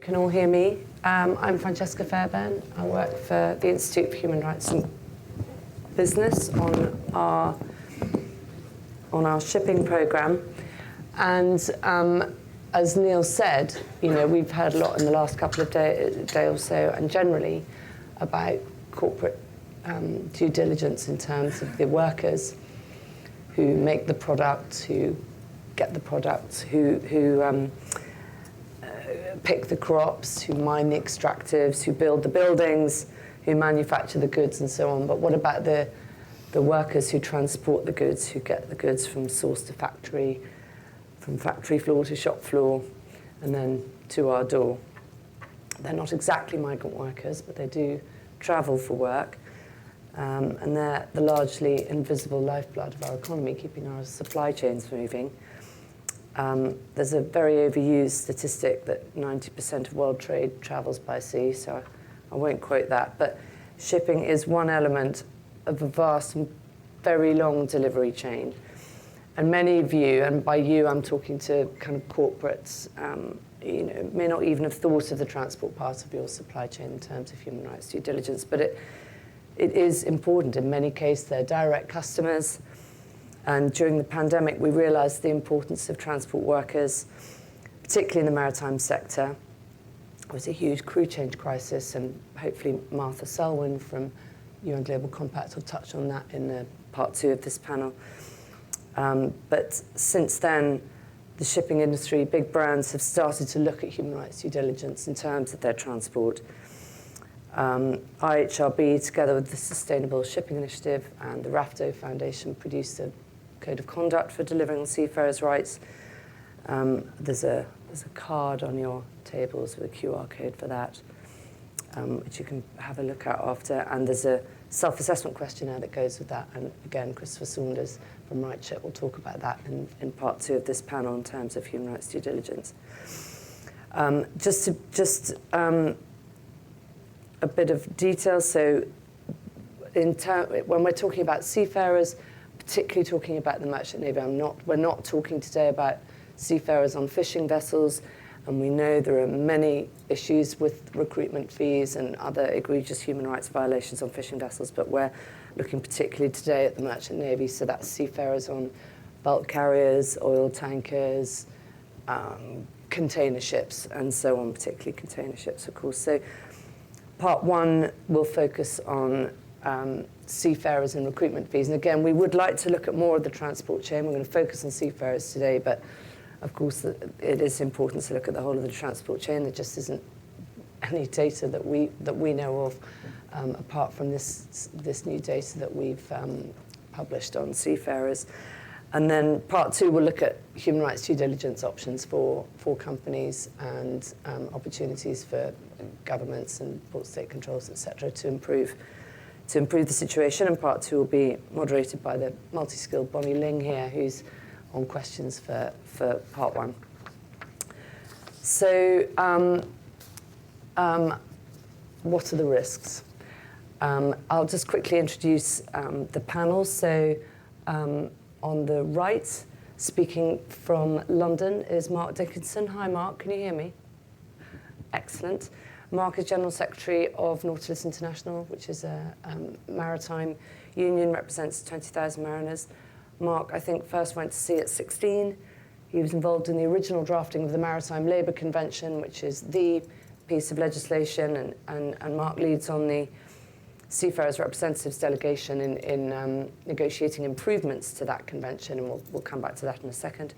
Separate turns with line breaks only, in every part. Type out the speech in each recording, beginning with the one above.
can all hear me. I'm Francesca Fairbairn. I work for the Institute for Human Rights and Business on our shipping programme. And as Neil said, we've heard a lot in the last couple of day or so, and generally about corporate due diligence in terms of the workers who make the product, who get the products, who pick the crops, who mine the extractives, who build the buildings, who manufacture the goods and so on. But what about the workers who transport the goods, who get the goods from source to factory, from factory floor to shop floor, and then to our door? They're not exactly migrant workers, but they do travel for work. And they're the largely invisible lifeblood of our economy, keeping our supply chains moving. There's a very overused statistic that 90% of world trade travels by sea, so I won't quote that. But shipping is one element of a vast and very long delivery chain. And many of you, and by you I'm talking to kind of corporates, may not even have thought of the transport part of your supply chain in terms of human rights due diligence, but it is important. In many cases, they're direct customers. And during the pandemic, we realized the importance of transport workers, particularly in the maritime sector. There was a huge crew change crisis, and hopefully Martha Selwyn from UN Global Compact will touch on that in the part 2 of this panel. But since then, the shipping industry, big brands have started to look at human rights due diligence in terms of their transport. IHRB, together with the Sustainable Shipping Initiative and the RAFTO Foundation, produced a code of conduct for delivering on seafarers' rights. There's a card on your tables with a QR code for that, which you can have a look at after. And there's a self-assessment questionnaire that goes with that. And again, Christopher Saunders from RightShip will talk about that in part 2 of this panel in terms of human rights due diligence. Just a bit of detail. So when we're talking about seafarers, particularly talking about the merchant navy, we're not talking today about seafarers on fishing vessels, and we know there are many issues with recruitment fees and other egregious human rights violations on fishing vessels, but we're looking particularly today at the merchant navy, so that's seafarers on bulk carriers, oil tankers, container ships, and so on, particularly container ships, of course. So part 1 will focus on seafarers and recruitment fees. And again, we would like to look at more of the transport chain. We're going to focus on seafarers today, but of course it is important to look at the whole of the transport chain. There just isn't any data that we know of, apart from this new data that we've published on seafarers. And then part 2 will look at human rights due diligence options for companies and opportunities for governments and port state controls, etc., to improve the situation. And part 2 will be moderated by the multi-skilled Bonnie Ling here, who's on questions for part 1. So what are the risks? I'll just quickly introduce the panel. So on the right, speaking from London, is Mark Dickinson. Hi, Mark. Can you hear me? Excellent. Mark is General Secretary of Nautilus International, which is a maritime union, represents 20,000 mariners. Mark, I think, first went to sea at 16. He was involved in the original drafting of the Maritime Labour Convention, which is the piece of legislation, and Mark leads on the Seafarers Representatives Delegation in negotiating improvements to that convention, and we'll come back to that in a second.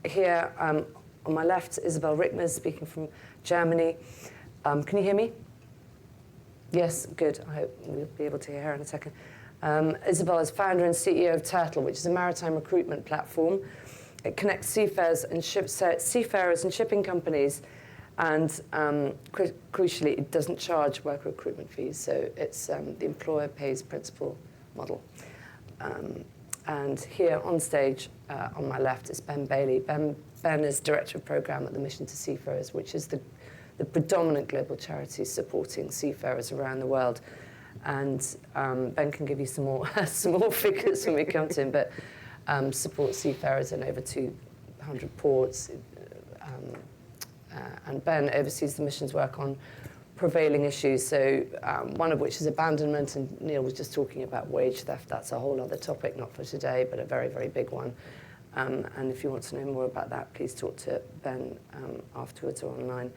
Here on my left, Isabel Rickmers, speaking from Germany. Can you hear me? Yes, good. I hope we'll be able to hear her in a second. Isabel is founder and CEO of Turtle, which is a maritime recruitment platform. It connects seafarers and shipping companies, and crucially, it doesn't charge worker recruitment fees. So it's the employer pays principal model. And here on stage, on my left, is Ben Bailey. Ben is Director of Programme at the Mission to Seafarers, which is the predominant global charity supporting seafarers around the world. And Ben can give you some more figures when we come to him, but supports seafarers in over 200 ports, and Ben oversees the mission's work on prevailing issues, so one of which is abandonment, and Neil was just talking about wage theft. That's a whole other topic, not for today, but a very, very big one. And if you want to know more about that, please talk to Ben afterwards or online.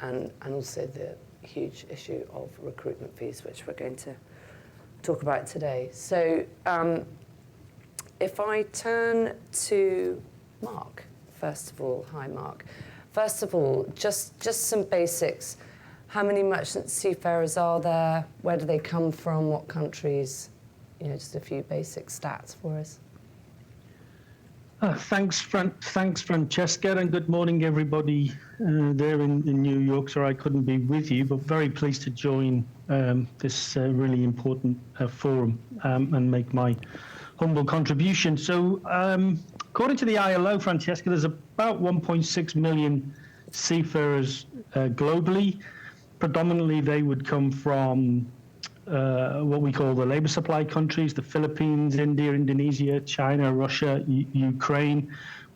And also the huge issue of recruitment fees, which we're going to talk about today. So if I turn to Mark, first of all. Hi, Mark. First of all, just some basics. How many merchant seafarers are there? Where do they come from? What countries? Just a few basic stats for us.
Thanks, Francesca, and good morning, everybody there in New York. Sorry I couldn't be with you, but very pleased to join this really important forum and make my humble contribution. So, according to the ILO, Francesca, there's about 1.6 million seafarers globally. Predominantly, they would come from what we call the labor supply countries. The Philippines, India, Indonesia, China, Russia, Ukraine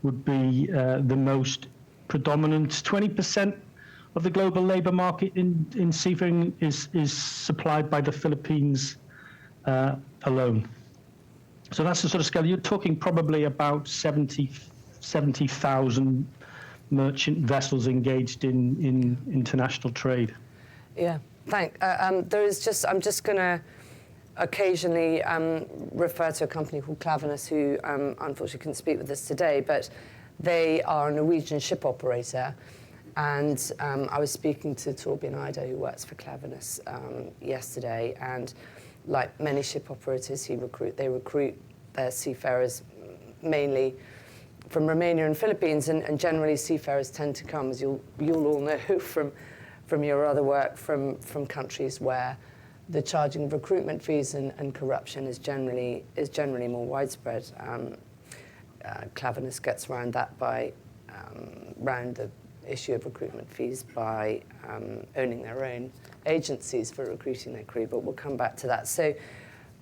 would be the most predominant. 20% of the global labor market in seafaring is supplied by the Philippines alone. So that's the sort of scale. You're talking probably about 70,000 merchant vessels engaged in international trade.
Yeah, thanks. I'm just going to occasionally refer to a company called Klaveness, who unfortunately couldn't speak with us today, but they are a Norwegian ship operator. And I was speaking to Torbjørn Ida, who works for Klaveness, yesterday. And like many ship operators, they recruit their seafarers mainly from Romania and Philippines. And generally, seafarers tend to come, as you'll all know from your other work, from countries where the charging of recruitment fees and corruption is generally more widespread. Klaveness gets around that by round the issue of recruitment fees by owning their own agencies for recruiting their crew, but we'll come back to that. So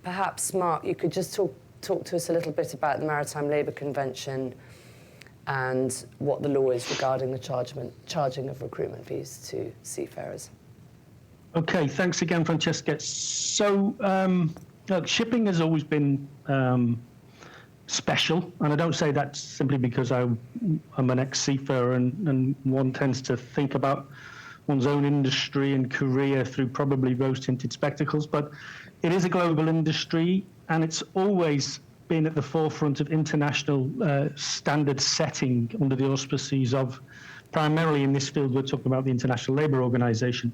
perhaps, Mark, you could just talk to us a little bit about the Maritime Labour Convention and what the law is regarding the charging of recruitment fees to seafarers.
Okay, thanks again, Francesca. So, look, shipping has always been special, and I don't say that simply because I'm an ex-seafarer and one tends to think about one's own industry and career through probably rose-tinted spectacles, but it is a global industry, and it's always been at the forefront of international standard setting under the auspices of, primarily in this field, we're talking about the International Labour Organization.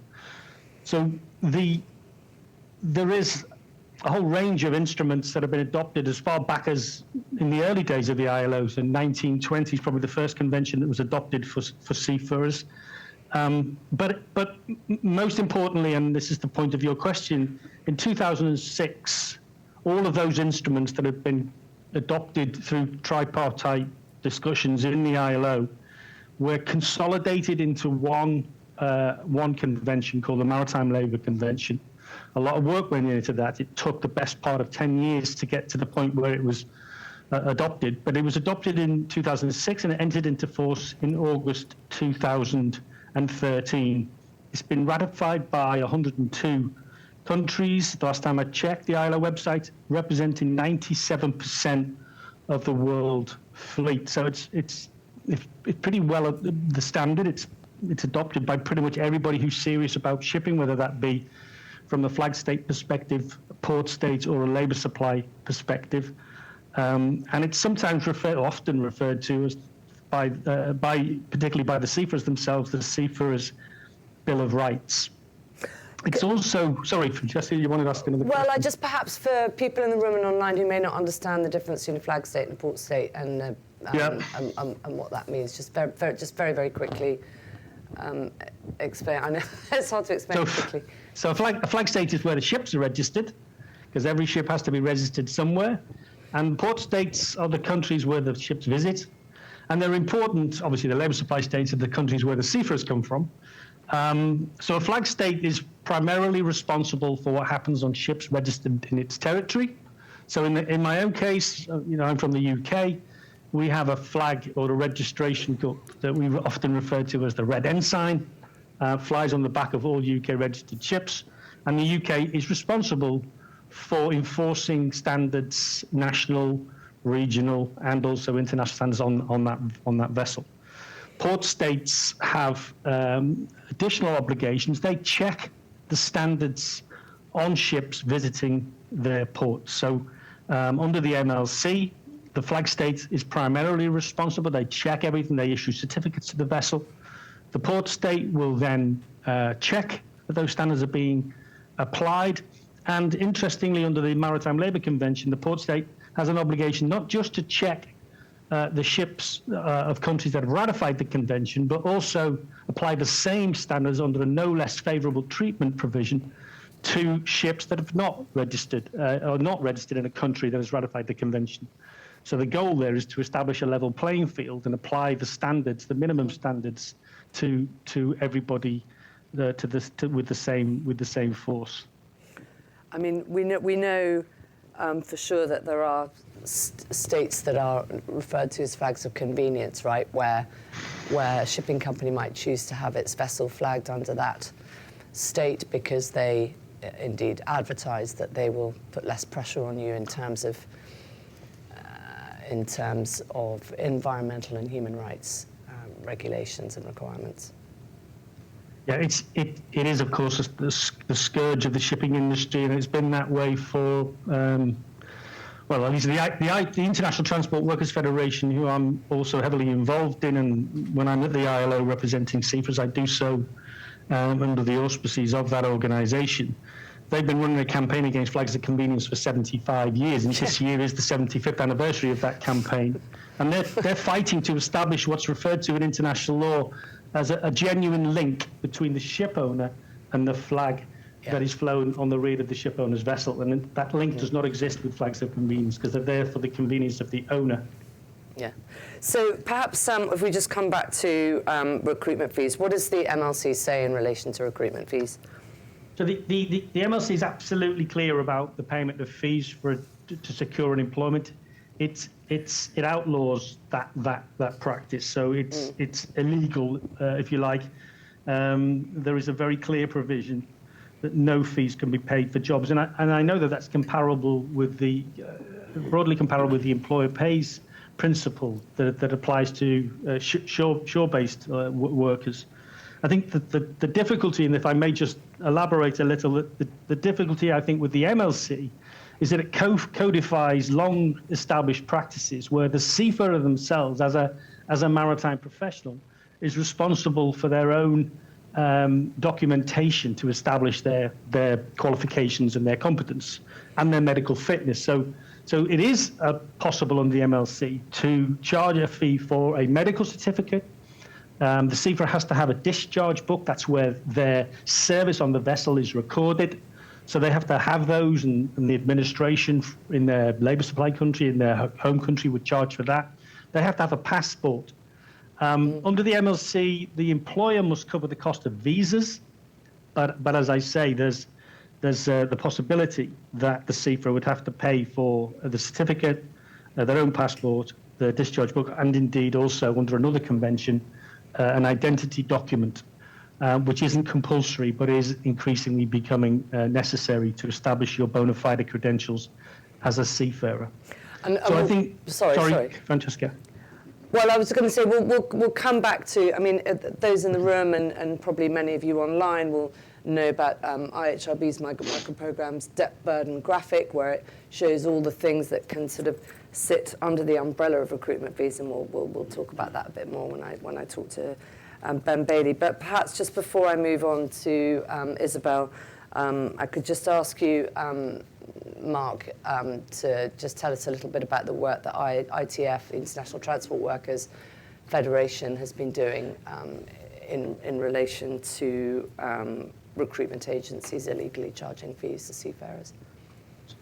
So there is a whole range of instruments that have been adopted as far back as in the early days of the ILO. So 1920 is probably the first convention that was adopted for seafarers. But most importantly, and this is the point of your question, in 2006, all of those instruments that have been adopted through tripartite discussions in the ILO were consolidated into one convention called the Maritime Labour Convention. A lot of work went into that. It took the best part of 10 years to get to the point where it was adopted. But it was adopted in 2006 and it entered into force in August 2013. It's been ratified by 102 countries. The last time I checked the ILO website, representing 97% of the world fleet. So it's pretty well the standard. It's adopted by pretty much everybody who's serious about shipping, whether that be from the flag state perspective, a port state, or a labour supply perspective. And it's sometimes often referred to as particularly by the seafarers themselves, the Seafarers' Bill of Rights. It's also, sorry, Francesca, you wanted to ask another question?
Well, just perhaps for people in the room and online who may not understand the difference between a flag state and a port state and what that means, just very, very quickly explain. I know it's hard to explain quickly.
So a flag state is where the ships are registered, because every ship has to be registered somewhere. And port states are the countries where the ships visit. And they're important, obviously the labour supply states are the countries where the seafarers come from. So a flag state is primarily responsible for what happens on ships registered in its territory. So in my own case, I'm from the UK. we have a flag or a registration that we often refer to as the Red Ensign, flies on the back of all UK registered ships, and the UK is responsible for enforcing standards, national, regional, and also international standards on that vessel. Port states have additional obligations. They check the standards on ships visiting their ports. So under the MLC, the flag state is primarily responsible. They check everything. They issue certificates to the vessel. The port state will then check that those standards are being applied. And interestingly, under the Maritime Labour Convention, the port state has an obligation not just to check the ships of countries that have ratified the convention, but also apply the same standards under a no less favourable treatment provision to ships that have not registered or not registered in a country that has ratified the convention. So the goal there is to establish a level playing field and apply the standards, the minimum standards, to everybody with the same force.
I mean, we know for sure that there are states that are referred to as flags of convenience, right, where a shipping company might choose to have its vessel flagged under that state because they indeed advertise that they will put less pressure on you in terms of environmental and human rights regulations and requirements.
Yeah, it is of course the scourge of the shipping industry, and it's been that way for at least the International Transport Workers Federation, who I'm also heavily involved in, and when I'm at the ILO representing Seafarers, I do so under the auspices of that organisation. They've been running a campaign against flags of convenience for 75 years, and this year is the 75th anniversary of that campaign. And they're fighting to establish what's referred to in international law as a genuine link between the ship owner and the flag that is flown on the rear of the ship owner's vessel. And that link does not exist with flags of convenience because they're there for the convenience of the owner.
Yeah. So perhaps if we just come back to recruitment fees, what does the MLC say in relation to recruitment fees?
So the MLC is absolutely clear about the payment of fees to secure an employment. It outlaws that practice, so it's illegal, if you like. There is a very clear provision that no fees can be paid for jobs, and I know that that's comparable with the broadly comparable with the employer pays principle that applies to shore-based workers. I think that the difficulty, and if I may just elaborate a little, the difficulty I think with the MLC is that it codifies long-established practices where the seafarer themselves, as a maritime professional, is responsible for their own documentation to establish their qualifications and their competence and their medical fitness. So it is possible under the MLC to charge a fee for a medical certificate. The seafarer has to have a discharge book. That's where their service on the vessel is recorded. So they have to have those, and the administration in their labour supply country, in their home country, would charge for that. They have to have a passport. Under the MLC, the employer must cover the cost of visas, but as I say, there's the possibility that the seafarer would have to pay for the certificate, their own passport, the discharge book, and indeed also under another convention, an identity document, which isn't compulsory but is increasingly becoming necessary to establish your bona fide credentials as a seafarer. I think. Sorry, Francesca.
Well, I was going to say we'll come back to. I mean, those in the room and probably many of you online will know about IHRB's micro programs debt burden graphic, where it shows all the things that can sort of sit under the umbrella of recruitment fees, and we'll talk about that a bit more when I talk to Ben Bailey. But perhaps just before I move on to Isabel, I could just ask you, Mark, to just tell us a little bit about the work that ITF, the International Transport Workers Federation, has been doing in relation to recruitment agencies illegally charging fees to seafarers.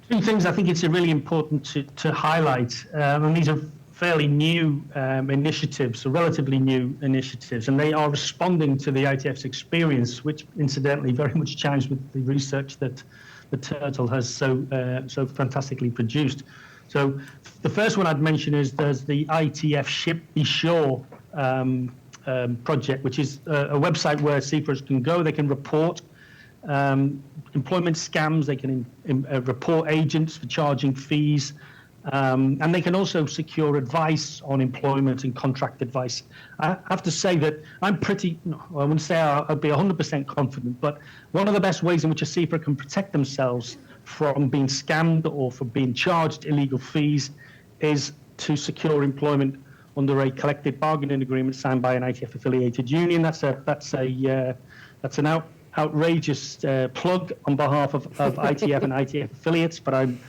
Two things I think it's really important to highlight, and these are fairly new initiatives, relatively new initiatives, and they are responding to the ITF's experience, which incidentally very much chimes with the research that the Turtle has so fantastically produced. So the first one I'd mention is there's the ITF Ship Be Sure project, which is a website where seafarers can go. They can report employment scams. They can report agents for charging fees. And they can also secure advice on employment and contract advice. I have to say that I'm pretty, I wouldn't say I'll be 100% confident, but one of the best ways in which a seafarer can protect themselves from being scammed or from being charged illegal fees is to secure employment under a collective bargaining agreement signed by an ITF affiliated union. That's an outrageous plug on behalf of ITF and ITF affiliates, but I'm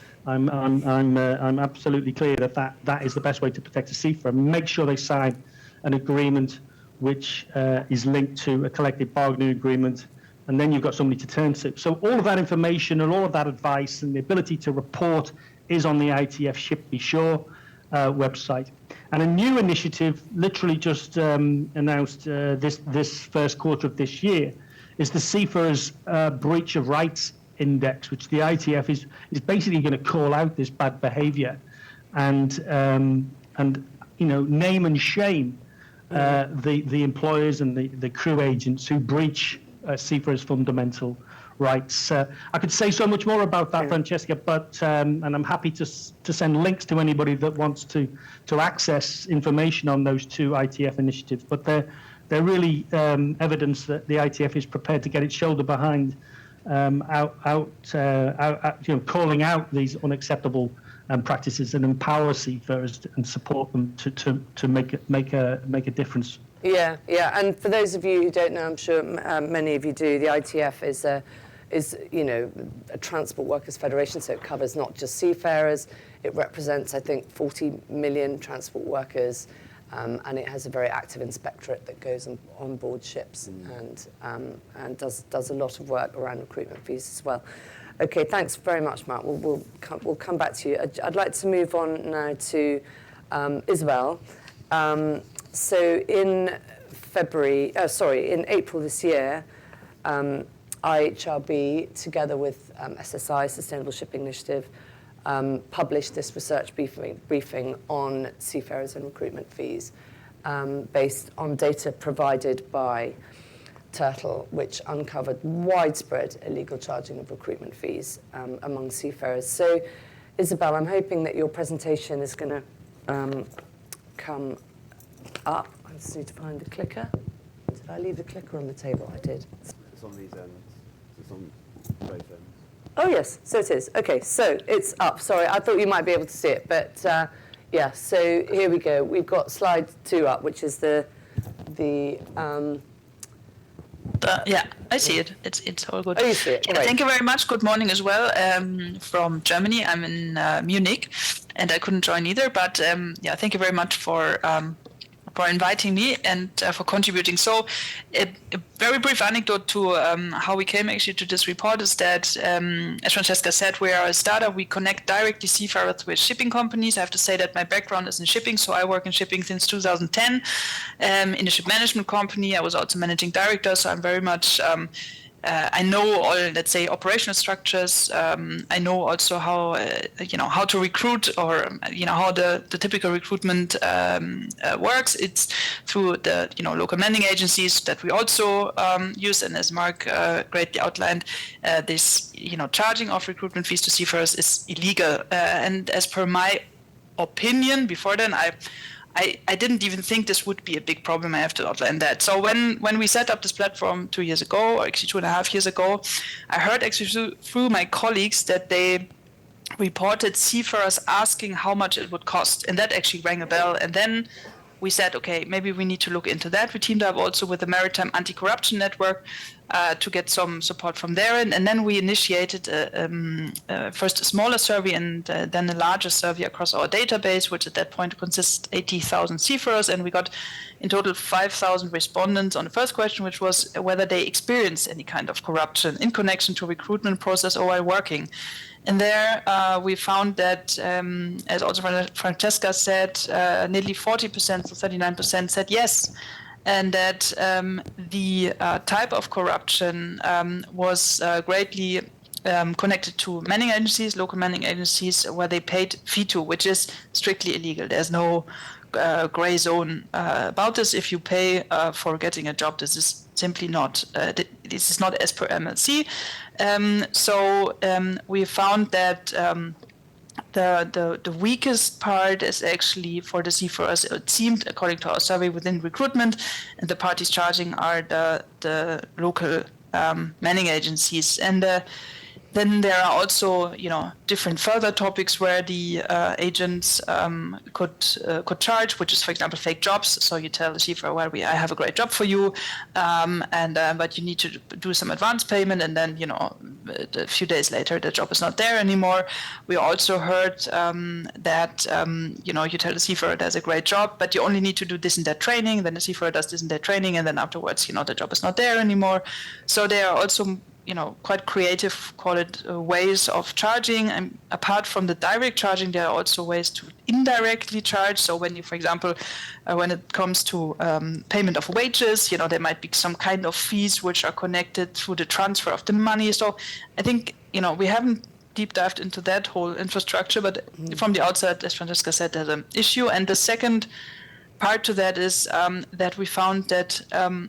absolutely clear that is the best way to protect a seafarer. Make sure they sign an agreement which is linked to a collective bargaining agreement, and then you've got somebody to turn to. So all of that information and all of that advice and the ability to report is on the ITF Ship Be Sure website. And a new initiative, literally just announced this first quarter of this year, is the Seafarers Breach of Rights Index, which the ITF is basically going to call out this bad behaviour and name and shame the employers and the crew agents who breach seafarers' fundamental rights. I could say so much more about that, Francesca, but and I'm happy to send links to anybody that wants to access information on those two ITF initiatives. But they're really evidence that the ITF is prepared to get its shoulder behind, calling out these unacceptable practices and empower seafarers and support them to make a difference.
Yeah. And for those of you who don't know, I'm sure many of you do. The ITF is a transport workers federation, so it covers not just seafarers. It represents, I think, 40 million transport workers, and it has a very active inspectorate that goes on board ships and does a lot of work around recruitment fees as well. Okay, thanks very much, Mark. We'll come back to you. I'd like to move on now to Isabel. So in April this year, IHRB, together with SSI, Sustainable Shipping Initiative, published this research briefing on seafarers and recruitment fees based on data provided by Turtle, which uncovered widespread illegal charging of recruitment fees among seafarers. So, Isabel, I'm hoping that your presentation is going to come up. I just need to find the clicker. Did I leave the clicker on the table? I did.
It's on these ends. It's on both ends.
Oh, yes. So it is. Okay, so it's up. Sorry, I thought you might be able to see it. But, yeah, so here we go. We've got slide 2 up, which is
yeah, I see it. It's all good.
Oh, you see it.
Yeah, thank you very much. Good morning as well from Germany. I'm in Munich, and I couldn't join either. But yeah, thank you very much for inviting me and for contributing. So a very brief anecdote to how we came actually to this report is that, as Francesca said, we are a startup. We connect directly seafarers with shipping companies. I have to say that my background is in shipping, so I work in shipping since 2010 in a ship management company. I was also managing director, so I'm very much I know all, let's say, operational structures. I know also how how to recruit, or how the typical recruitment works. It's through the local manning agencies that we also use. And as Mark greatly outlined, this charging of recruitment fees to seafarers is illegal. And as per my opinion, before then, I didn't even think this would be a big problem. I have to outline that. So when we set up this platform 2 years ago, or actually 2.5 years ago, I heard actually through my colleagues that they reported seafarers asking how much it would cost. And that actually rang a bell. And then we said, okay, maybe we need to look into that. We teamed up also with the Maritime Anti-Corruption Network to get some support from there. And then we initiated first a smaller survey and then a larger survey across our database, which at that point consists 80,000 seafarers. And we got in total 5,000 respondents on the first question, which was whether they experienced any kind of corruption in connection to recruitment process or while working. And there we found that, as also Francesca said, nearly 40%, so 39% said yes. And that the type of corruption was greatly connected to manning agencies, local manning agencies, where they paid fee to, which is strictly illegal. There's no gray zone about this. If you pay for getting a job, this is simply not. This is not as per MLC. So we found that. The weakest part is actually for the seafarers. It seemed, according to our survey within recruitment, and the parties charging are the local manning agencies. And then there are also, different further topics where the agents could charge, which is, for example, fake jobs. So you tell the seafarer, well, I have a great job for you, but you need to do some advance payment, and then, a few days later, the job is not there anymore. We also heard that, you tell the seafarer there's a great job, but you only need to do this and that training. Then the seafarer does this and that training, and then afterwards, the job is not there anymore. So there are also quite creative, call it, ways of charging. And apart from the direct charging, there are also ways to indirectly charge. So when you, for example, when it comes to payment of wages, there might be some kind of fees which are connected to the transfer of the money. So I think, we haven't deep dived into that whole infrastructure, but from the outset, as Francesca said, there's an issue. And the second part to that is that we found that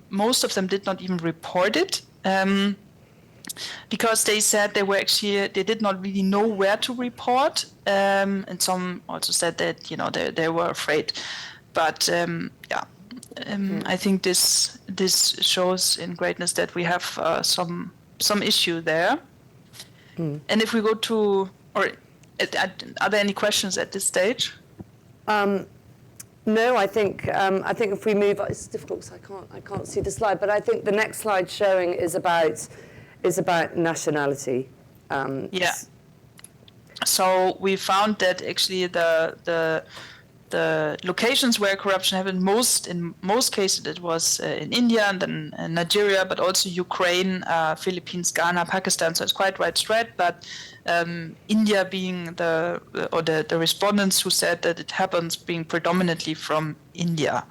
most of them did not even report it. Because they said they did not really know where to report, and some also said that they were afraid. But I think this shows in greatness that we have some issue there. And if we go to, are there any questions at this stage?
No, I think if we move, it's difficult because I can't see the slide, but I think the next slide showing is about nationality.
So we found that actually the locations where corruption happened in most cases it was in India and then Nigeria, but also Ukraine, Philippines, Ghana, Pakistan. So it's quite widespread. But India being the respondents who said that it happens being predominantly from India.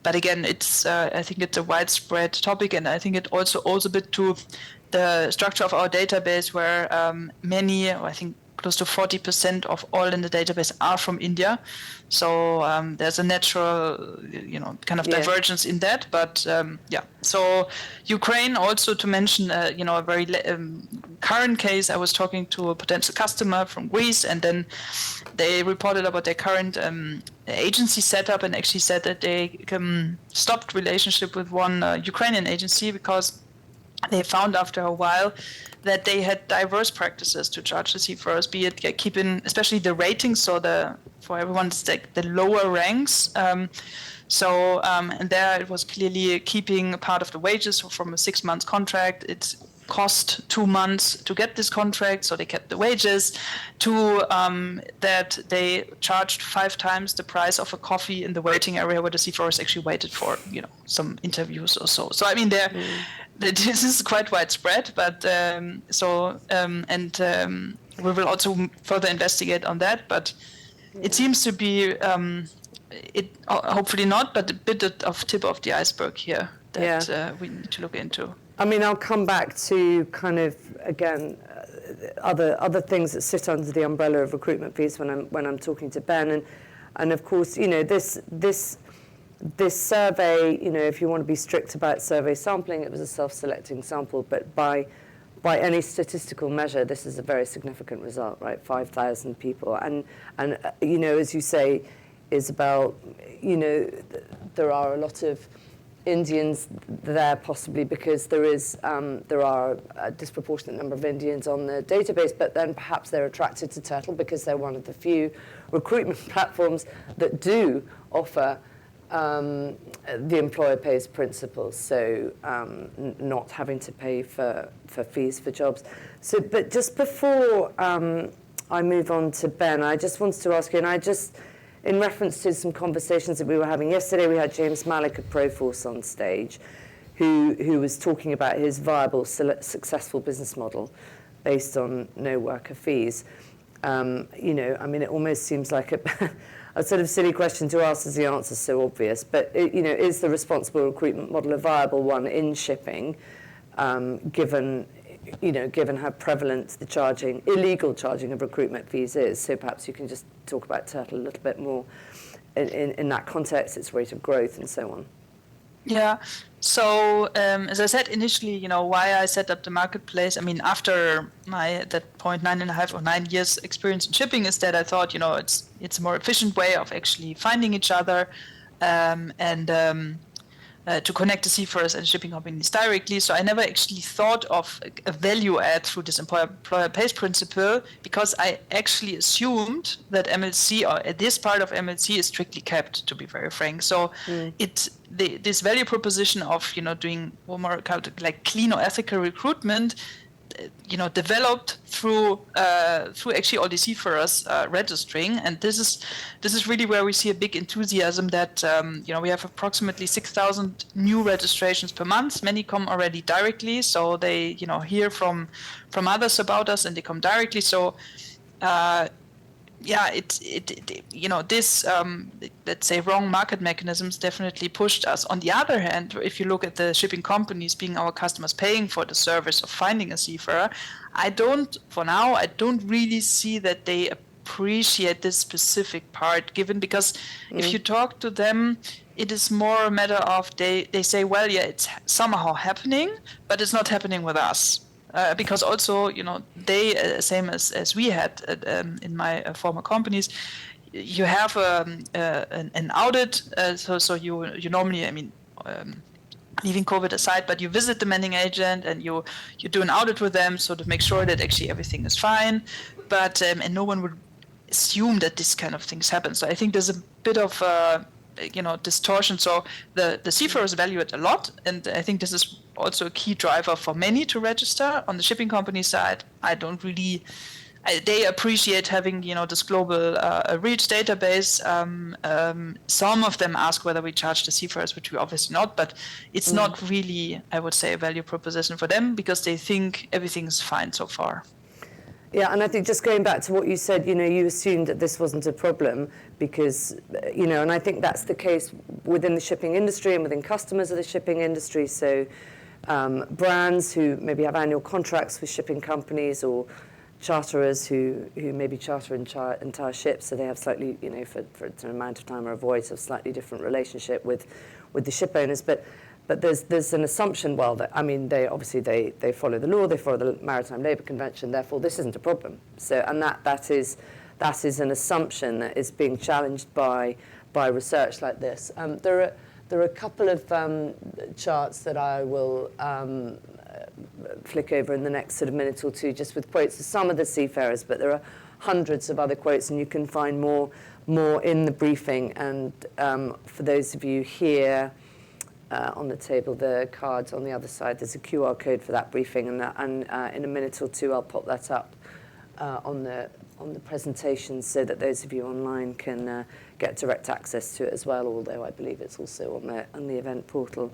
But again, I think it's a widespread topic, and I think it also owes a bit to the structure of our database, where I think close to 40% of all in the database are from India. So there's a natural, kind of divergence in that. But so Ukraine, also to mention, a very current case. I was talking to a potential customer from Greece, and then they reported about their current agency setup, and actually said that they stopped relationship with one Ukrainian agency because they found after a while that they had diverse practices to charge the seafarers, be it keeping, especially the ratings, so for everyone it's like the lower ranks. And there it was clearly keeping part of the wages. So from a 6-month contract, it cost 2 months to get this contract, so they kept the wages. That they charged 5 times the price of a coffee in the waiting area where the seafarers actually waited for, some interviews or so. So I mean, this is quite widespread, but we will also further investigate on that. But it seems to be, hopefully not, but a bit of tip of the iceberg here that we need to look into.
I mean, I'll come back to kind of, again, other things that sit under the umbrella of recruitment fees when I'm talking to Ben, and of course, this survey, if you want to be strict about survey sampling, it was a self-selecting sample, but by any statistical measure, this is a very significant result, right? 5,000 people, and as you say, Isabel, there are a lot of Indians there, possibly because there are a disproportionate number of Indians on the database, but then perhaps they're attracted to Turtle because they're one of the few recruitment platforms that do offer the employer pays principle, so not having to pay for fees for jobs. So, but just before I move on to Ben, I just wanted to ask you, and in reference to some conversations that we were having yesterday, we had James Malik of Proforce on stage, who was talking about his viable, successful business model based on no worker fees. I mean, it almost seems like a sort of silly question to ask as the answer is so obvious, but is the responsible recruitment model a viable one in shipping, given given how prevalent the illegal charging of recruitment fees is. So perhaps you can just talk about Turtle a little bit more in that context, its rate of growth and so on.
Yeah. So as I said initially, why I set up the marketplace. I mean, after my at that point 9.5 or 9 years experience in shipping, is that I thought it's a more efficient way of actually finding each other and to connect the seafarers and shipping companies directly. So I never actually thought of a value add through this employer pays principle, because I actually assumed that MLC or this part of MLC is strictly kept, to be very frank. So this value proposition of doing more like clean or ethical recruitment, developed through actually all the seafarers registering, and this is really where we see a big enthusiasm that we have approximately 6,000 new registrations per month. Many come already directly, so they hear from others about us and they come directly. So this let's say wrong market mechanisms definitely pushed us. On the other hand, if you look at the shipping companies being our customers paying for the service of finding a seafarer, I don't really see that they appreciate this specific part given, because if you talk to them, it is more a matter of they say, well, yeah, it's somehow happening, but it's not happening with us. Because also, they, same as we had in my former companies, you have an audit. So you normally, leaving COVID aside, but you visit the manning agent and you do an audit with them, so to make sure that actually everything is fine. But and no one would assume that this kind of things happen. So I think there's a bit of distortion. So the seafarers value it a lot, and I think this is also a key driver for many to register. On the shipping company side, they appreciate having this global reach database. Some of them ask whether we charge the seafarers, which we obviously not, but it's not really, I would say, a value proposition for them, because they think everything's fine so far.
Yeah, and I think just going back to what you said, you assumed that this wasn't a problem because, and I think that's the case within the shipping industry and within customers of the shipping industry. So brands who maybe have annual contracts with shipping companies, or charterers who maybe charter entire ships, so they have slightly, for an amount of time or a voyage, a slightly different relationship with the ship owners. But there's an assumption, they follow the law, they follow the Maritime Labour Convention, therefore this isn't a problem. So, and that is an assumption that is being challenged by research like this. There are a couple of charts that I will flick over in the next sort of minute or two, just with quotes of some of the seafarers, but there are hundreds of other quotes, and you can find more in the briefing. And for those of you here, on the table, the cards on the other side, there's a QR code for that briefing, and in a minute or two I'll pop that up on the presentation, so that those of you online can get direct access to it as well, although I believe it's also on the event portal.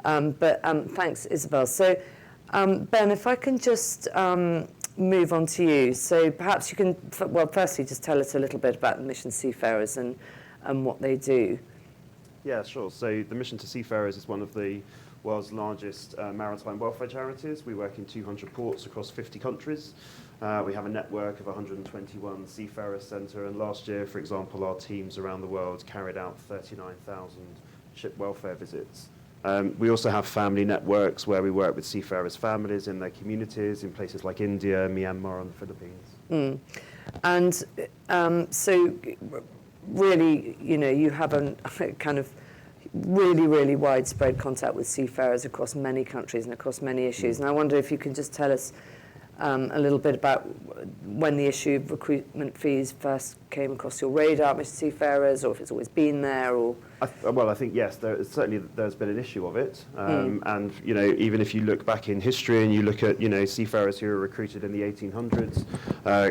But thanks, Isabel. So Ben, if I can just move on to you. So perhaps you can, firstly just tell us a little bit about the Mission Seafarers and what they do.
Yeah, sure. So the Mission to Seafarers is one of the world's largest maritime welfare charities. We work in 200 ports across 50 countries. We have a network of 121 seafarers centre, and last year, for example, our teams around the world carried out 39,000 ship welfare visits. We also have family networks where we work with seafarers' families in their communities in places like India, Myanmar, and the Philippines.
And so really, you have a kind of really widespread contact with seafarers across many countries and across many issues. And I wonder if you can just tell us a little bit about when the issue of recruitment fees first came across your radar, Mr. Seafarers, or if it's always been there, or...
I think, yes, there's been an issue of it. And, even if you look back in history and you look at, seafarers who were recruited in the 1800s,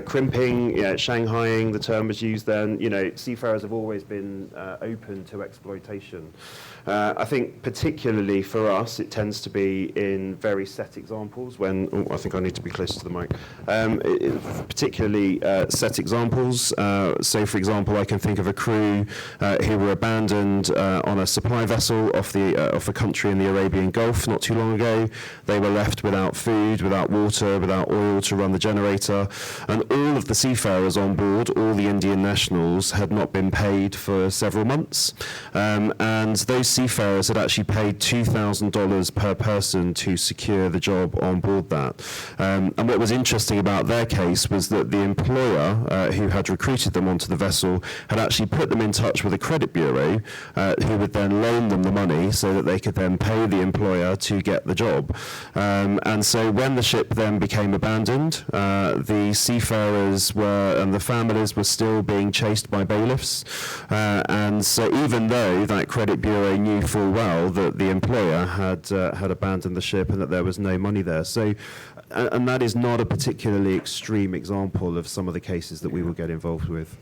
crimping, Shanghaiing, the term was used then, seafarers have always been open to exploitation. I think particularly for us, it tends to be in very set examples when, I think I need to be close closer to the mic. Particularly set examples. So, for example, I can think of a crew who were abandoned on a supply vessel off a country in the Arabian Gulf not too long ago. They were left without food, without water, without oil to run the generator, and all of the seafarers on board, all the Indian nationals, had not been paid for several months. And those seafarers had actually paid $2,000 per person to secure the job on board that. And what was interesting about their case was that the employer who had recruited them onto the vessel had actually put them in touch with a credit bureau who would then loan them the money so that they could then pay the employer to get the job. And so when the ship then became abandoned, the seafarers and the families were still being chased by bailiffs. And so even though that credit bureau knew full well that the employer had abandoned the ship and that there was no money there. So, and that is not a particularly extreme example of some of the cases that we will get involved with.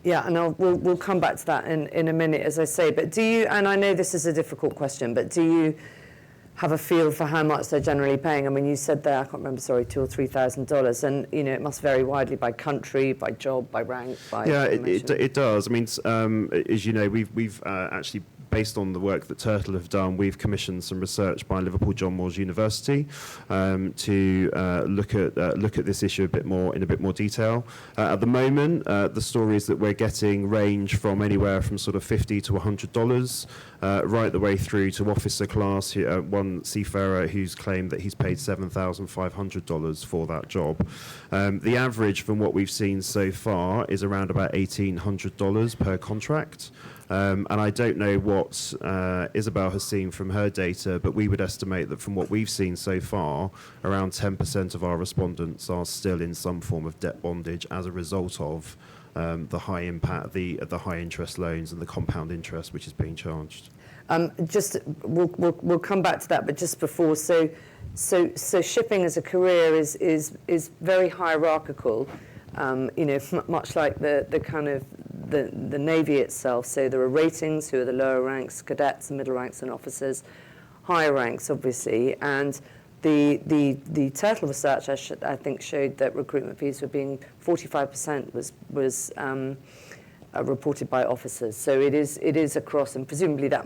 Yeah, and we'll come back to that in a minute, as I say. But do you, and I know this is a difficult question, but do you have a feel for how much they're generally paying? I mean, you said there, I can't remember, sorry, $2,000 or $3,000, and it must vary widely by country, by job, by rank, by
it does. I mean, as you know, we've actually, based on the work that Turtle have done, we've commissioned some research by Liverpool John Moores University to look at this issue in a bit more detail. At the moment, the stories that we're getting range from anywhere from sort of $50 to $100, right the way through to officer class. One seafarer who's claimed that he's paid $7,500 for that job. The average from what we've seen so far is around about $1,800 per contract. And I don't know what Isabel has seen from her data, but we would estimate that from what we've seen so far, around 10% of our respondents are still in some form of debt bondage as a result of the high impact, the high interest loans and the compound interest which is being charged.
We'll come back to that, but just before, so shipping as a career is very hierarchical. Much like the kind of the Navy itself. So there are ratings, who are the lower ranks, cadets, middle ranks, and officers. Higher ranks, obviously, and the Turtle research I think showed that recruitment fees were being 45% was reported by officers. So it is across, and presumably that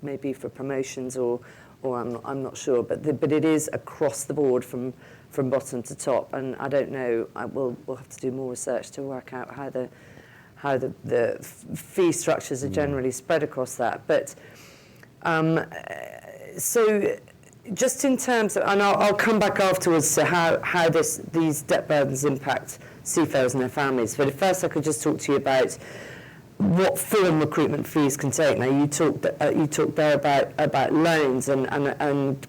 may be for promotions or I'm not sure, but it is across the board from bottom to top. And I don't know. We'll have to do more research to work out how the fee structures are generally spread across that. But so just in terms of, and I'll come back afterwards to how these debt burdens impact seafarers and their families. But first, I could just talk to you about what form recruitment fees can take. Now, you talked there about loans, and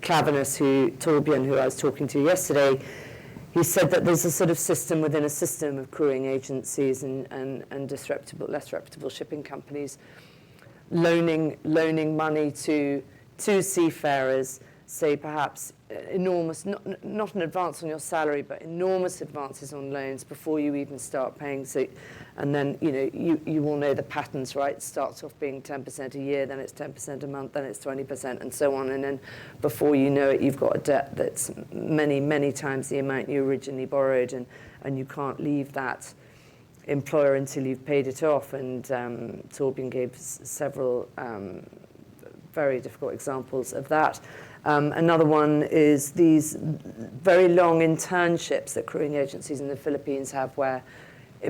Torbjörn, who I was talking to yesterday, he said that there's a sort of system within a system of crewing agencies and less reputable shipping companies loaning money to seafarers, say perhaps enormous, not an advance on your salary, but enormous advances on loans before you even start paying. So, and then you all know the patterns, right? It starts off being 10% a year, then it's 10% a month, then it's 20%, and so on. And then before you know it, you've got a debt that's many, many times the amount you originally borrowed, and you can't leave that employer until you've paid it off. And Torbjörn gave several very difficult examples of that. Another one is these very long internships that crewing agencies in the Philippines have, where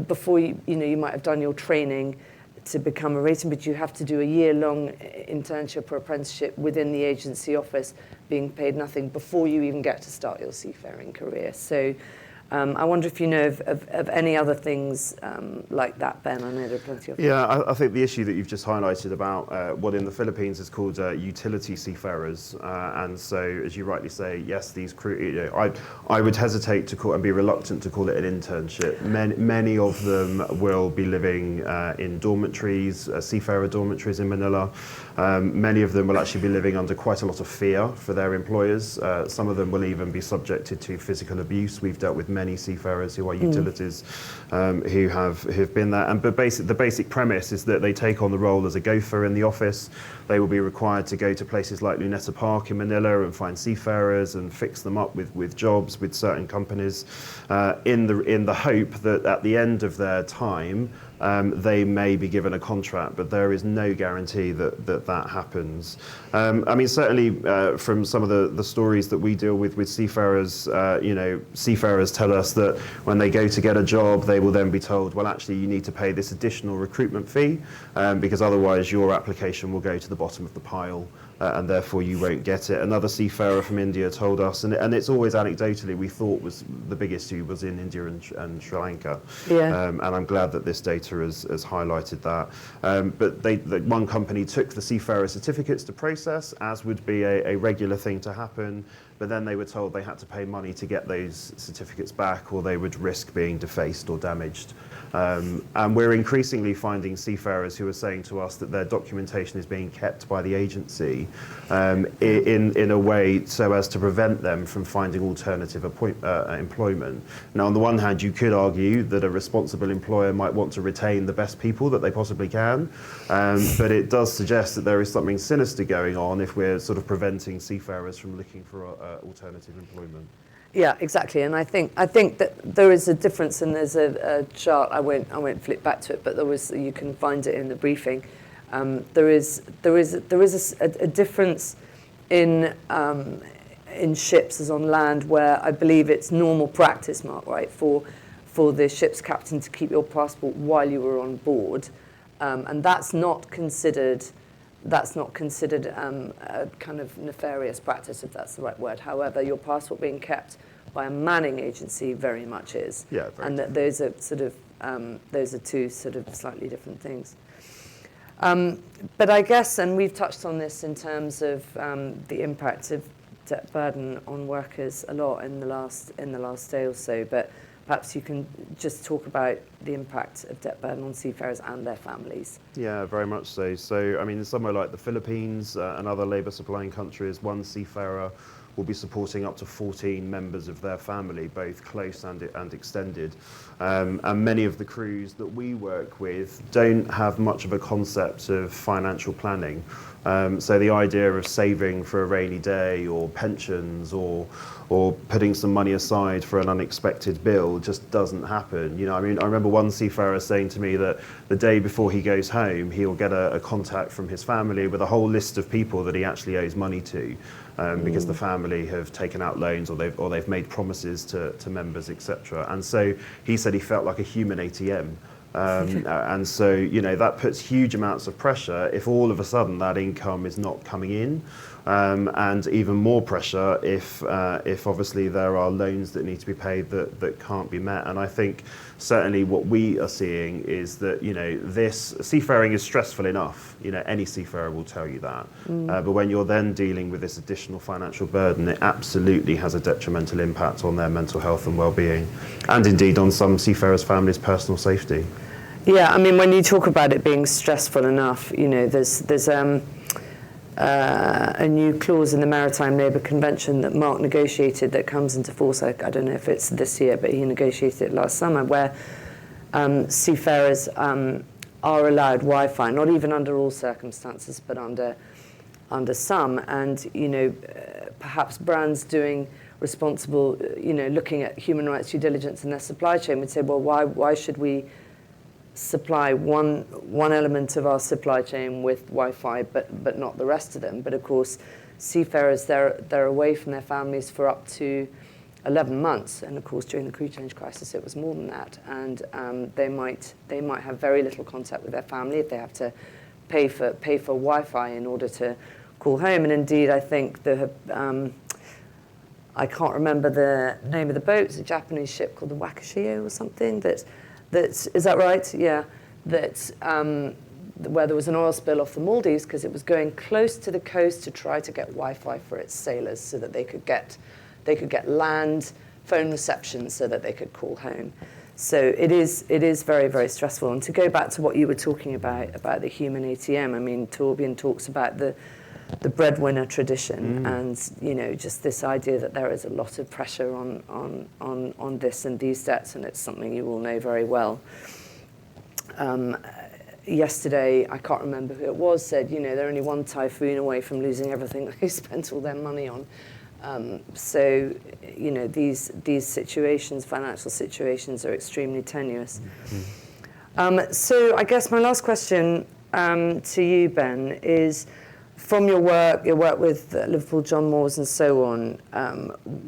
before you might have done your training to become a rating, but you have to do a year-long internship or apprenticeship within the agency office, being paid nothing before you even get to start your seafaring career. So I wonder if you know of any other things like that, Ben. I know there are plenty of them.
Yeah, I think the issue that you've just highlighted about what in the Philippines is called utility seafarers, and so as you rightly say, yes, these crew. I would hesitate to call and be reluctant to call it an internship. Many of them will be living in dormitories, seafarer dormitories in Manila. Many of them will actually be living under quite a lot of fear for their employers. Some of them will even be subjected to physical abuse. We've dealt with many seafarers who are utilities who have been there. But the basic premise is that they take on the role as a gopher in the office. They will be required to go to places like Luneta Park in Manila and find seafarers and fix them up with jobs with certain companies, in the hope that at the end of their time they may be given a contract, but there is no guarantee that happens. I mean, certainly from some of the stories that we deal with seafarers, seafarers tell us that when they go to get a job, they will then be told, well, actually, you need to pay this additional recruitment fee because otherwise your application will go to the bottom of the pile. And therefore you won't get it. Another seafarer from India told us, and it's always anecdotally, we thought was the biggest issue was in India and Sri Lanka.
Yeah.
And I'm glad that this data has highlighted that. But one company took the seafarer certificates to process, as would be a regular thing to happen. But then they were told they had to pay money to get those certificates back, or they would risk being defaced or damaged. And we're increasingly finding seafarers who are saying to us that their documentation is being kept by the agency in a way so as to prevent them from finding alternative employment. Now, on the one hand, you could argue that a responsible employer might want to retain the best people that they possibly can, but it does suggest that there is something sinister going on if we're sort of preventing seafarers from looking for alternative employment.
Yeah, exactly. And I think that there is a difference, and there's a chart. I won't flip back to it, but you can find it in the briefing. There is a difference in ships as on land, where I believe it's normal practice, Mark, right, for the ship's captain to keep your passport while you were on board, and that's not considered a kind of nefarious practice, if that's the right word. However, your passport being kept by a manning agency very much is.
Yeah,
and that those are two sort of slightly different things. But I guess, and we've touched on this in terms of the impact of debt burden on workers a lot in the last day or so, but perhaps you can just talk about the impact of debt burden on seafarers and their families.
Yeah, very much so. So, I mean, somewhere like the Philippines and other labour supplying countries, one seafarer will be supporting up to 14 members of their family, both close and extended. And many of the crews that we work with don't have much of a concept of financial planning. So the idea of saving for a rainy day or pensions or putting some money aside for an unexpected bill just doesn't happen. You know, I mean, I remember one seafarer saying to me that the day before he goes home, he'll get a contact from his family with a whole list of people that he actually owes money to, because the family have taken out loans or they've made promises to members, etc. And so he said he felt like a human ATM. And so, you know, that puts huge amounts of pressure if all of a sudden that income is not coming in, and even more pressure if obviously there are loans that need to be paid that can't be met. And I think certainly what we are seeing is that, you know, this seafaring is stressful enough. You know, any seafarer will tell you that. But when you're then dealing with this additional financial burden, it absolutely has a detrimental impact on their mental health and well-being, and indeed on some seafarers' families' personal safety.
Yeah, I mean, when you talk about it being stressful enough, you know, there's a new clause in the Maritime Labour Convention that Mark negotiated that comes into force, I don't know if it's this year, but he negotiated it last summer, where seafarers are allowed Wi-Fi, not even under all circumstances, but under some. And, you know, perhaps brands doing responsible, you know, looking at human rights due diligence in their supply chain would say, well, why should we supply one element of our supply chain with Wi-Fi, but not the rest of them? But of course, seafarers, they're away from their families for up to 11 months, and of course during the crew change crisis it was more than that. And they might have very little contact with their family if they have to pay for Wi-Fi in order to call home. And indeed, I think I can't remember the name of the boat. It's a Japanese ship called the Wakashio or something. Is that right? Yeah. Where there was an oil spill off the Maldives because it was going close to the coast to try to get Wi-Fi for its sailors so that they could get land phone reception so that they could call home. So it is very, very stressful. And to go back to what you were talking about the human ATM, I mean, Torbjörn talks about the the breadwinner tradition, and just this idea that there is a lot of pressure on this and these debts, and it's something you all know very well. Yesterday, I can't remember who it was, said, they're only one typhoon away from losing everything they spent all their money on. So, these situations, financial situations, are extremely tenuous. So I guess my last question to you, Ben, is from your work with Liverpool John Moores and so on,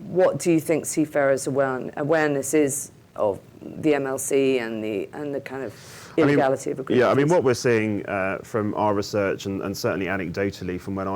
what do you think Seafarers' awareness is of the MLC and the kind of illegality of recruitment?
Yeah, I mean, what we're seeing from our research and certainly anecdotally from when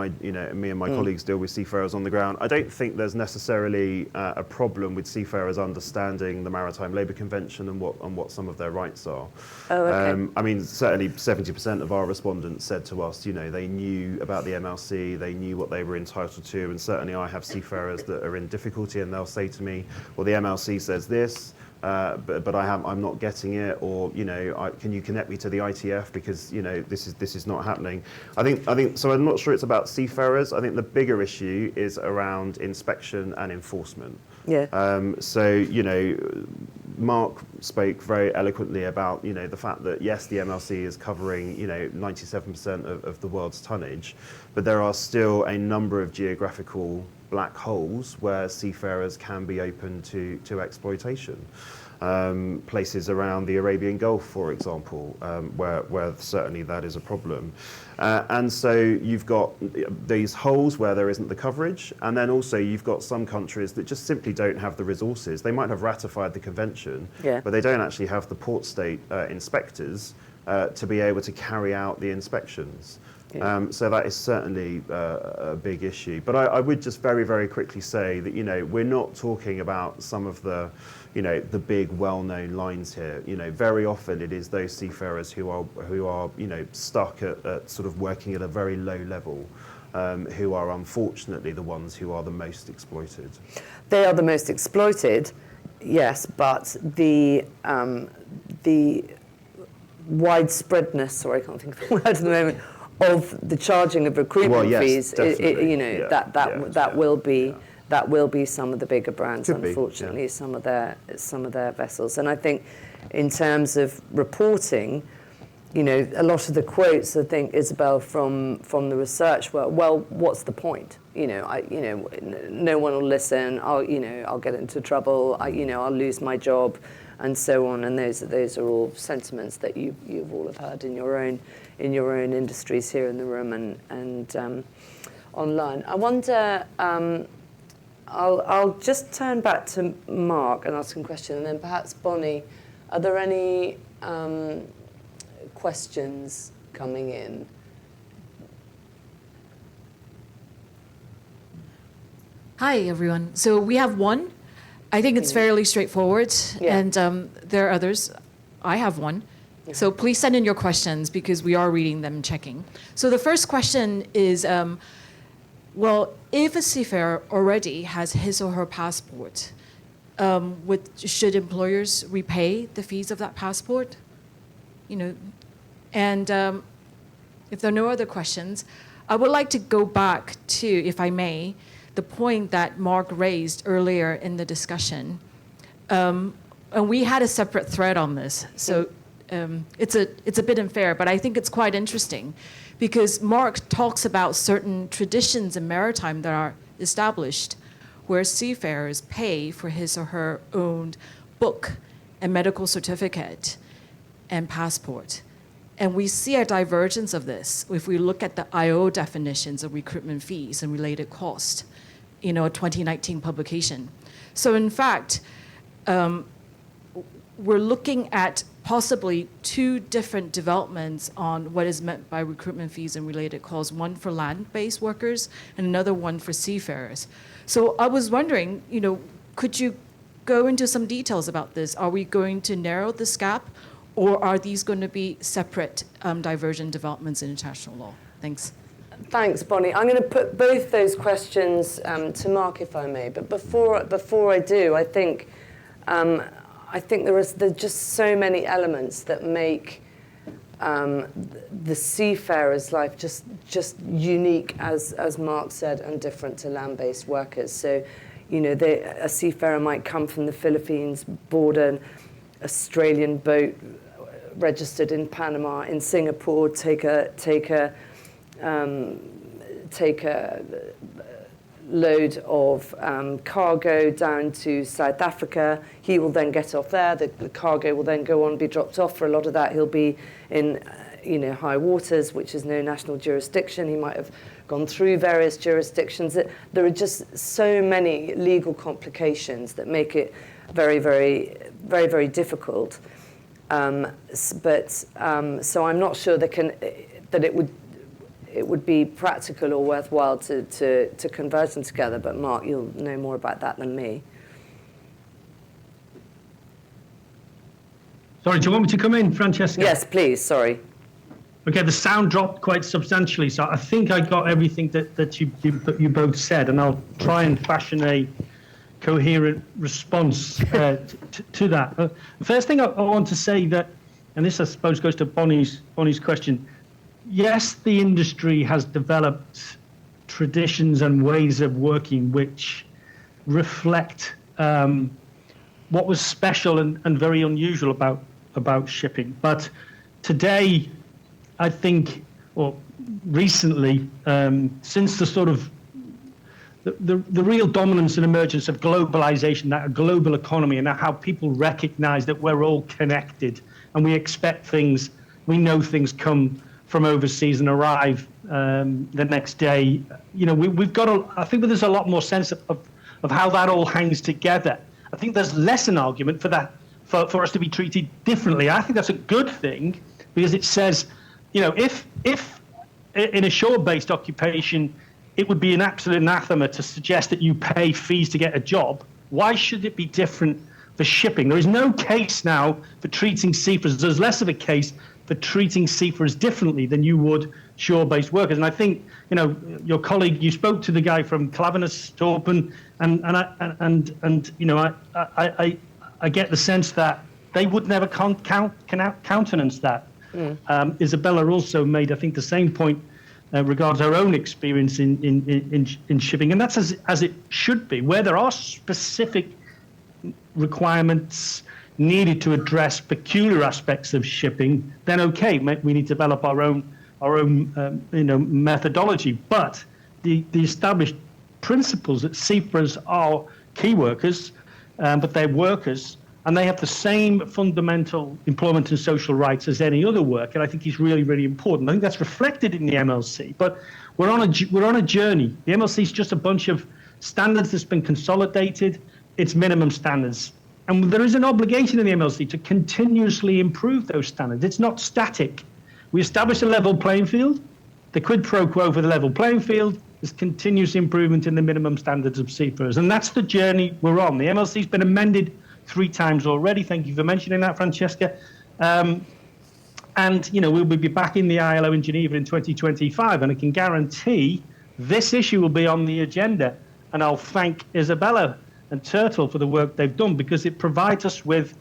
me and my colleagues deal with seafarers on the ground, I don't think there's necessarily a problem with seafarers understanding the Maritime Labour Convention and what some of their rights are.
Oh, okay.
I mean, certainly 70% of our respondents said to us, they knew about the MLC, they knew what they were entitled to, and certainly I have seafarers that are in difficulty and they'll say to me, well, the MLC says this, but I'm not getting it, or can you connect me to the ITF because this is not happening. I think so. I'm not sure it's about seafarers. I think the bigger issue is around inspection and enforcement.
Yeah.
So Mark spoke very eloquently about the fact that yes, the MLC is covering 97% of the world's tonnage, but there are still a number of geographical black holes where seafarers can be open to exploitation. Places around the Arabian Gulf, for example, where certainly that is a problem. And so you've got these holes where there isn't the coverage, and then also you've got some countries that just simply don't have the resources. They might have ratified the convention, but they don't actually have the port state inspectors to be able to carry out the inspections. Yeah. So that is certainly a big issue. But I would just very, very quickly say that, we're not talking about some of the, the big well-known lines here. Very often it is those seafarers who are stuck at sort of working at a very low level, who are unfortunately the ones who are the most exploited.
They are the most exploited, yes, but the widespreadness, sorry, I can't think of the word at the moment, of the charging of recruitment fees, that will be some of the bigger brands, unfortunately, some of their vessels. And I think, in terms of reporting, a lot of the quotes, I think, Isabel, from the research were, well, what's the point? No one will listen. I'll get into trouble. I'll lose my job, and so on. And those are all sentiments that you've all have heard in your own industries here in the room and online. I wonder. I'll just turn back to Mark and ask him a question, and then perhaps Bonnie, are there any questions coming in?
Hi, everyone. So we have one. I think it's fairly straightforward, and there are others. I have one. So please send in your questions because we are reading them and checking. So the first question is, well, if a seafarer already has his or her passport, should employers repay the fees of that passport? And if there are no other questions, I would like to go back to, if I may, the point that Mark raised earlier in the discussion. And we had a separate thread on this, so it's a bit unfair, but I think it's quite interesting because Mark talks about certain traditions in maritime that are established where seafarers pay for his or her own book and medical certificate and passport. And we see a divergence of this if we look at the IO definitions of recruitment fees and related cost, a 2019 publication. So in fact, we're looking at possibly two different developments on what is meant by recruitment fees and related costs, one for land-based workers and another one for seafarers. So I was wondering, could you go into some details about this? Are we going to narrow this gap, or are these going to be separate divergent developments in international law? Thanks.
Thanks, Bonnie. I'm going to put both those questions to Mark, if I may. But before I do, I think there's just so many elements that make the seafarer's life just unique, as Mark said, and different to land-based workers. So, you know, a seafarer might come from the Philippines, board an Australian boat registered in Panama, in Singapore, take a load of cargo down to South Africa. He will then get off there. The cargo will then go on and be dropped off. For a lot of that, he'll be in high waters, which is no national jurisdiction. He might have gone through various jurisdictions. There are just so many legal complications that make it very, very, very, very difficult. So I'm not sure that it would be practical or worthwhile to converge them together. But Mark, you'll know more about that than me.
Sorry, do you want me to come in, Francesca?
Yes, please. Sorry.
Okay, the sound dropped quite substantially, so I think I got everything that you both said, and I'll try and fashion a coherent response to that. The first thing I want to say that, and this I suppose goes to Bonnie's question, yes, the industry has developed traditions and ways of working which reflect what was special and very unusual about shipping. But today, I think, or recently, since the sort of the real dominance and emergence of globalization, that global economy, and how people recognize that we're all connected and we expect things, we know things come from overseas and arrive the next day. You know, we've got I think there's a lot more sense of how that all hangs together. I think there's less an argument for that, for us to be treated differently. I think that's a good thing, because it says, you know, if in a shore-based occupation, it would be an absolute anathema to suggest that you pay fees to get a job, why should it be different for shipping? There is no case now for treating seafarers. There's less of a case for treating seafarers differently than you would shore-based workers. And I think, you know, your colleague, you spoke to the guy from Klaveness, Torpen, and you know, I get the sense that they would never countenance that. Isabella also made, I think, the same point regards her own experience in shipping, and that's as it should be. Where there are specific requirements needed to address peculiar aspects of shipping, then okay, we need to develop our own methodology. But the established principles that seafarers are key workers, but they're workers, and they have the same fundamental employment and social rights as any other worker, and I think is really, really important. I think that's reflected in the MLC. But we're on a journey. The MLC is just a bunch of standards that's been consolidated. It's minimum standards. And there is an obligation in the MLC to continuously improve those standards. It's not static. We establish a level playing field. The quid pro quo for the level playing field is continuous improvement in the minimum standards of seafarers. And that's the journey we're on. The MLC's been amended 3 times already. Thank you for mentioning that, Francesca. And, you know, we'll be back in the ILO in Geneva in 2025, and I can guarantee this issue will be on the agenda. And I'll thank Isabella and Turtle for the work they've done, because it provides us with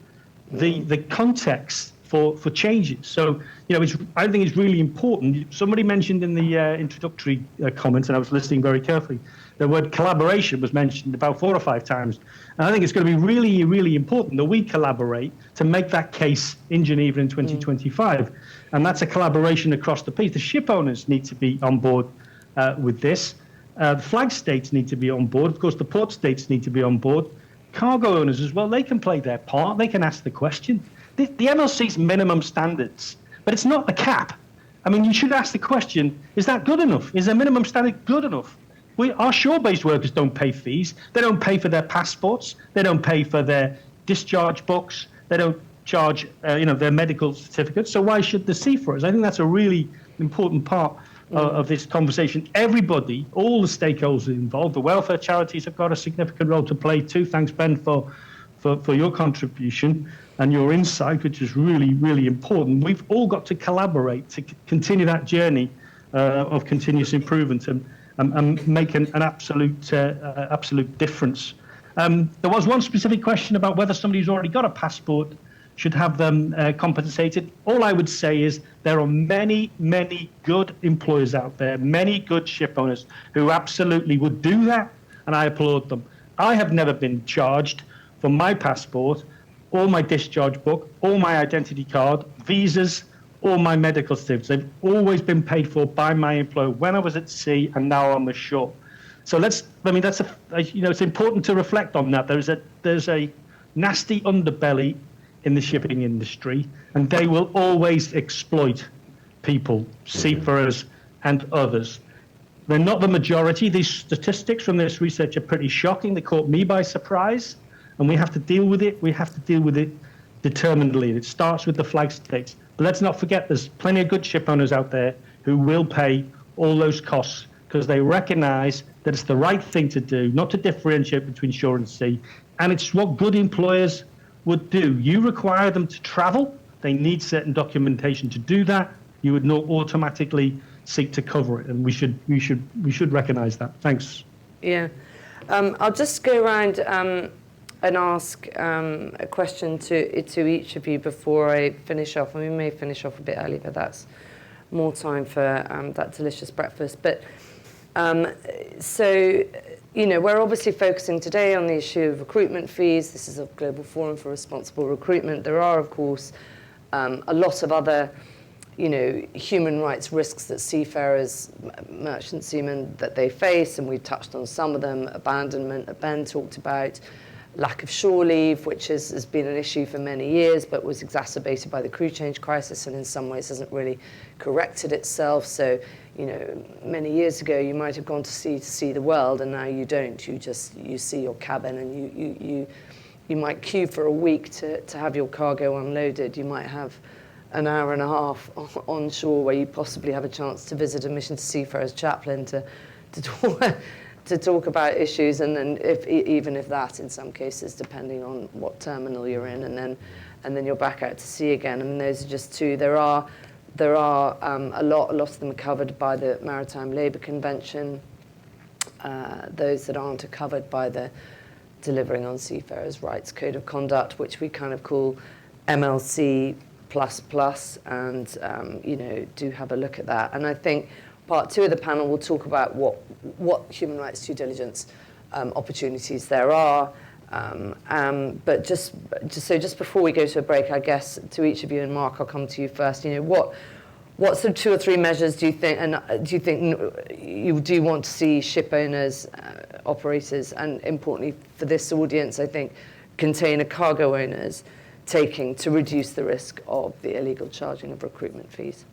the context for changes. So, you know, I think it's really important. Somebody mentioned in the introductory comments, and I was listening very carefully, the word collaboration was mentioned about 4 or 5 times. And I think it's going to be really, really important that we collaborate to make that case in Geneva in 2025. And that's a collaboration across the piece. The ship owners need to be on board with this. The flag states need to be on board. Of course, the port states need to be on board. Cargo owners as well, they can play their part. They can ask the question. The MLC's minimum standards, but it's not the cap. I mean, you should ask the question, is that good enough? Is a minimum standard good enough? Our shore-based workers don't pay fees. They don't pay for their passports. They don't pay for their discharge books. They don't charge, their medical certificates. So why should the seafarers? I think that's a really important part of this conversation. Everybody, all the stakeholders involved, the welfare charities have got a significant role to play too. Thanks, Ben, for your contribution and your insight, which is really, really important. We've all got to collaborate to continue that journey of continuous improvement and make an absolute difference. There was one specific question about whether somebody who's already got a passport should have them compensated. All I would say is there are many, many good employers out there, many good ship owners who absolutely would do that, and I applaud them. I have never been charged for my passport, or my discharge book, or my identity card, visas, or my medical certificates. They've always been paid for by my employer when I was at sea and now on the shore. So it's important to reflect on that. There's a nasty underbelly in the shipping industry, and they will always exploit people, seafarers and others. They're not the majority. These statistics from this research are pretty shocking. They caught me by surprise, and we have to deal with it. We have to deal with it determinedly. It starts with the flag states. But let's not forget there's plenty of good ship owners out there who will pay all those costs because they recognize that it's the right thing to do, not to differentiate between shore and sea. And it's what good employers would do. You require them to travel. They need certain documentation to do that. You would not automatically seek to cover it, and we should recognize that. Thanks.
Yeah, I'll just go around and ask a question to each of you before I finish off. And we may finish off a bit early, but that's more time for that delicious breakfast. But so, we're obviously focusing today on the issue of recruitment fees. This is a global forum for responsible recruitment. There are, of course, a lot of other, human rights risks that seafarers, merchant seamen, that they face, and we touched on some of them. Abandonment, that Ben talked about. Lack of shore leave, which has been an issue for many years, but was exacerbated by the crew change crisis, and in some ways hasn't really corrected itself. So, many years ago, you might have gone to sea to see the world, and now you don't. You see your cabin, and you might queue for a week to have your cargo unloaded. You might have an hour and a half on shore where you possibly have a chance to visit a Mission to Seafarers chaplain to talk about issues, and then even if that, in some cases, depending on what terminal you're in, and then you're back out to sea again. I mean, those are just two. There are a lot of them are covered by the Maritime Labour Convention. Those that aren't are covered by the Delivering on Seafarers' Rights Code of Conduct, which we kind of call MLC++, and do have a look at that. And I think part two of the panel will talk about what human rights due diligence opportunities there are. But just before we go to a break, I guess to each of you, and Mark, I'll come to you first. What sort of 2 or 3 measures do you think, and do you think you do want to see ship owners, operators, and importantly for this audience, I think, container cargo owners taking to reduce the risk of the illegal charging of recruitment fees?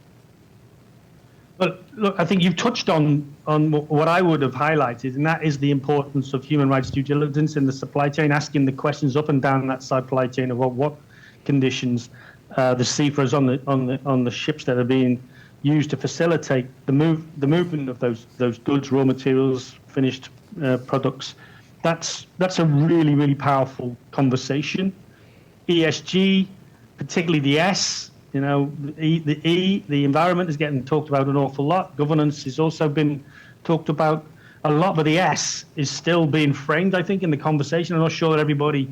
Well, look, I think you've touched on what I would have highlighted, and that is the importance of human rights due diligence in the supply chain, asking the questions up and down that supply chain of what conditions the seafarers on the ships that are being used to facilitate the movement of those goods, raw materials, finished products. That's a really, really powerful conversation. ESG, particularly the S. The environment is getting talked about an awful lot. Governance has also been talked about a lot, but the S is still being framed, I think, in the conversation. I'm not sure that everybody.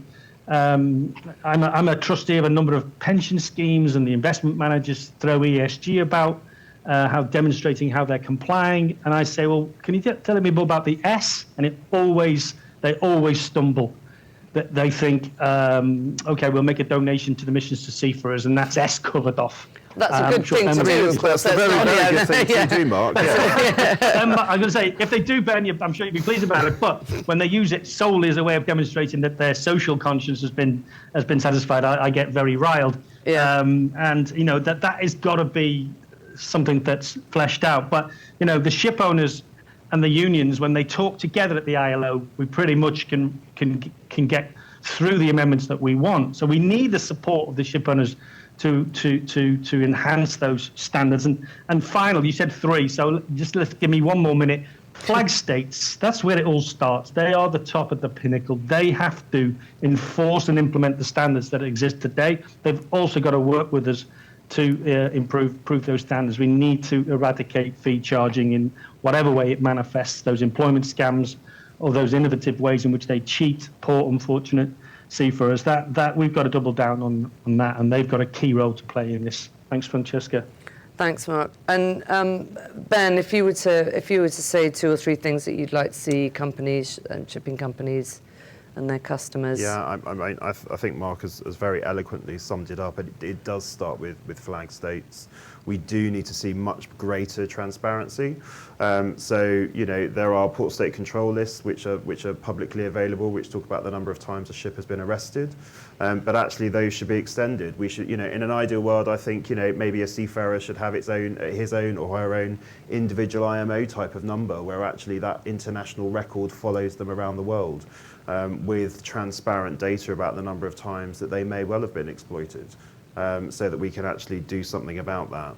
I'm a trustee of a number of pension schemes, and the investment managers throw ESG about demonstrating how they're complying. And I say, well, can you tell me more about the S? And they always stumble. They think, okay, we'll make a donation to the Missions to Seafarers, and that's S covered off.
That's a good thing to do.
That's a very good thing to do, Mark. Yeah.
I'm going to say, if they do, Ben, I'm sure you'd be pleased about it. But when they use it solely as a way of demonstrating that their social conscience has been satisfied, I get very riled.
Yeah.
And that has got to be something that's fleshed out. But the ship owners and the unions, when they talk together at the ILO, we pretty much can get through the amendments that we want. So we need the support of the ship owners to enhance those standards. And finally, you said 3, so just give me one more minute. Flag states, that's where it all starts. They are the top of the pinnacle. They have to enforce and implement the standards that exist today. They've also got to work with us to improve those standards. We need to eradicate fee charging in whatever way it manifests, those employment scams or those innovative ways in which they cheat, poor, unfortunate seafarers. That we've got to double down on that, and they've got a key role to play in this. Thanks, Francesca.
Thanks, Mark. And Ben, if you were to say 2 or 3 things that you'd like to see companies and shipping companies and their customers.
Yeah, I think Mark has very eloquently summed it up. It does start with flag states. We do need to see much greater transparency. So, there are port state control lists which are publicly available, which talk about the number of times a ship has been arrested. But actually, those should be extended. We should, in an ideal world, I think, maybe a seafarer should have his own or her own individual IMO type of number, where actually that international record follows them around the world. With transparent data about the number of times that they may well have been exploited, so that we can actually do something about that.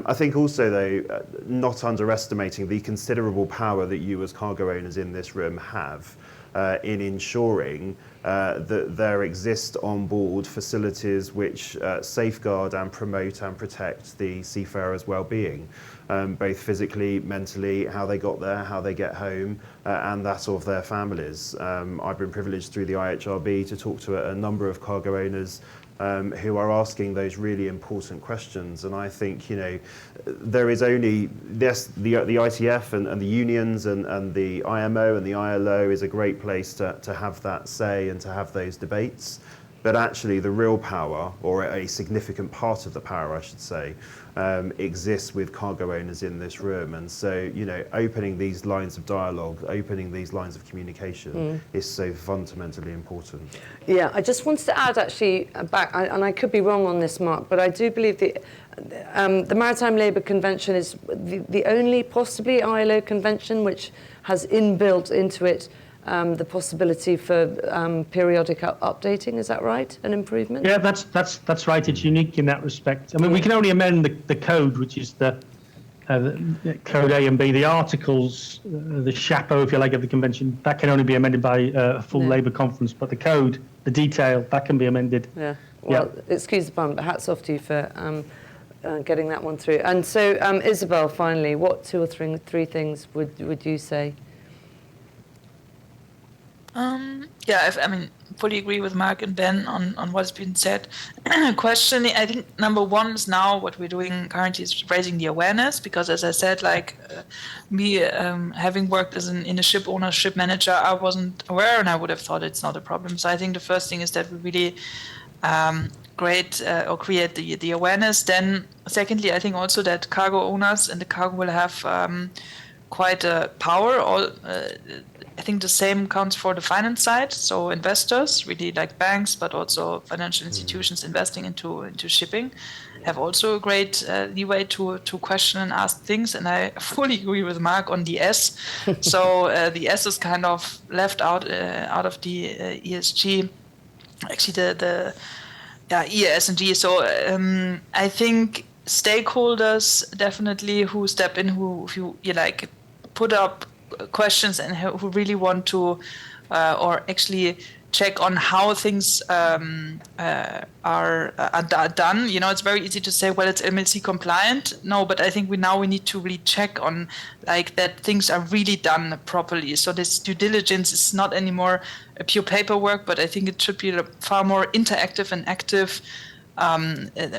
I think also, though, not underestimating the considerable power that you as cargo owners in this room have in ensuring that there exist on board facilities which safeguard and promote and protect the seafarers' well-being, both physically, mentally, how they got there, how they get home, and that of their families. I've been privileged through the IHRB to talk to a number of cargo owners who are asking those really important questions. And I think, there is only this, the ITF and the unions and the IMO and the ILO is a great place to have that say and to have those debates. But actually the real power, or a significant part of the power, I should say, exists with cargo owners in this room. And so, opening these lines of dialogue, opening these lines of communication is so fundamentally important.
Yeah, I just wanted to add actually back, and I could be wrong on this, Mark, but I do believe the Maritime Labour Convention is the only possibly ILO convention which has inbuilt into it the possibility for periodic updating. Is that right? An improvement?
Yeah, that's right. It's unique in that respect. I mean, we can only amend the code, which is the code A and B. The articles, the chapeau, if you like, of the convention, that can only be amended by a full Labour conference. But the code, the detail, that can be amended.
Yeah. Well, excuse the pun, but hats off to you for getting that one through. And so, Isabel, finally, what 2 or 3 things would you say?
I mean, fully agree with Mark and Ben on what's been said. Questioning, I think number one is now what we're doing currently is raising the awareness, because as I said, me having worked in a ship owner, ship manager, I wasn't aware and I would have thought it's not a problem. So I think the first thing is that we really create the awareness. Then secondly, I think also that cargo owners and the cargo will have quite a power. I think the same counts for the finance side. So investors, really like banks, but also financial institutions investing into shipping, have also a great leeway to question and ask things. And I fully agree with Mark on the S. So the S is kind of left out of the ESG. Actually, the ESG. So I think stakeholders definitely who step in, who put up questions and who really want to or actually check on how things are done. It's very easy to say, well, it's MLC compliant. No, but I think we need to really check on that things are really done properly. So this due diligence is not anymore a pure paperwork, but I think it should be a far more interactive and active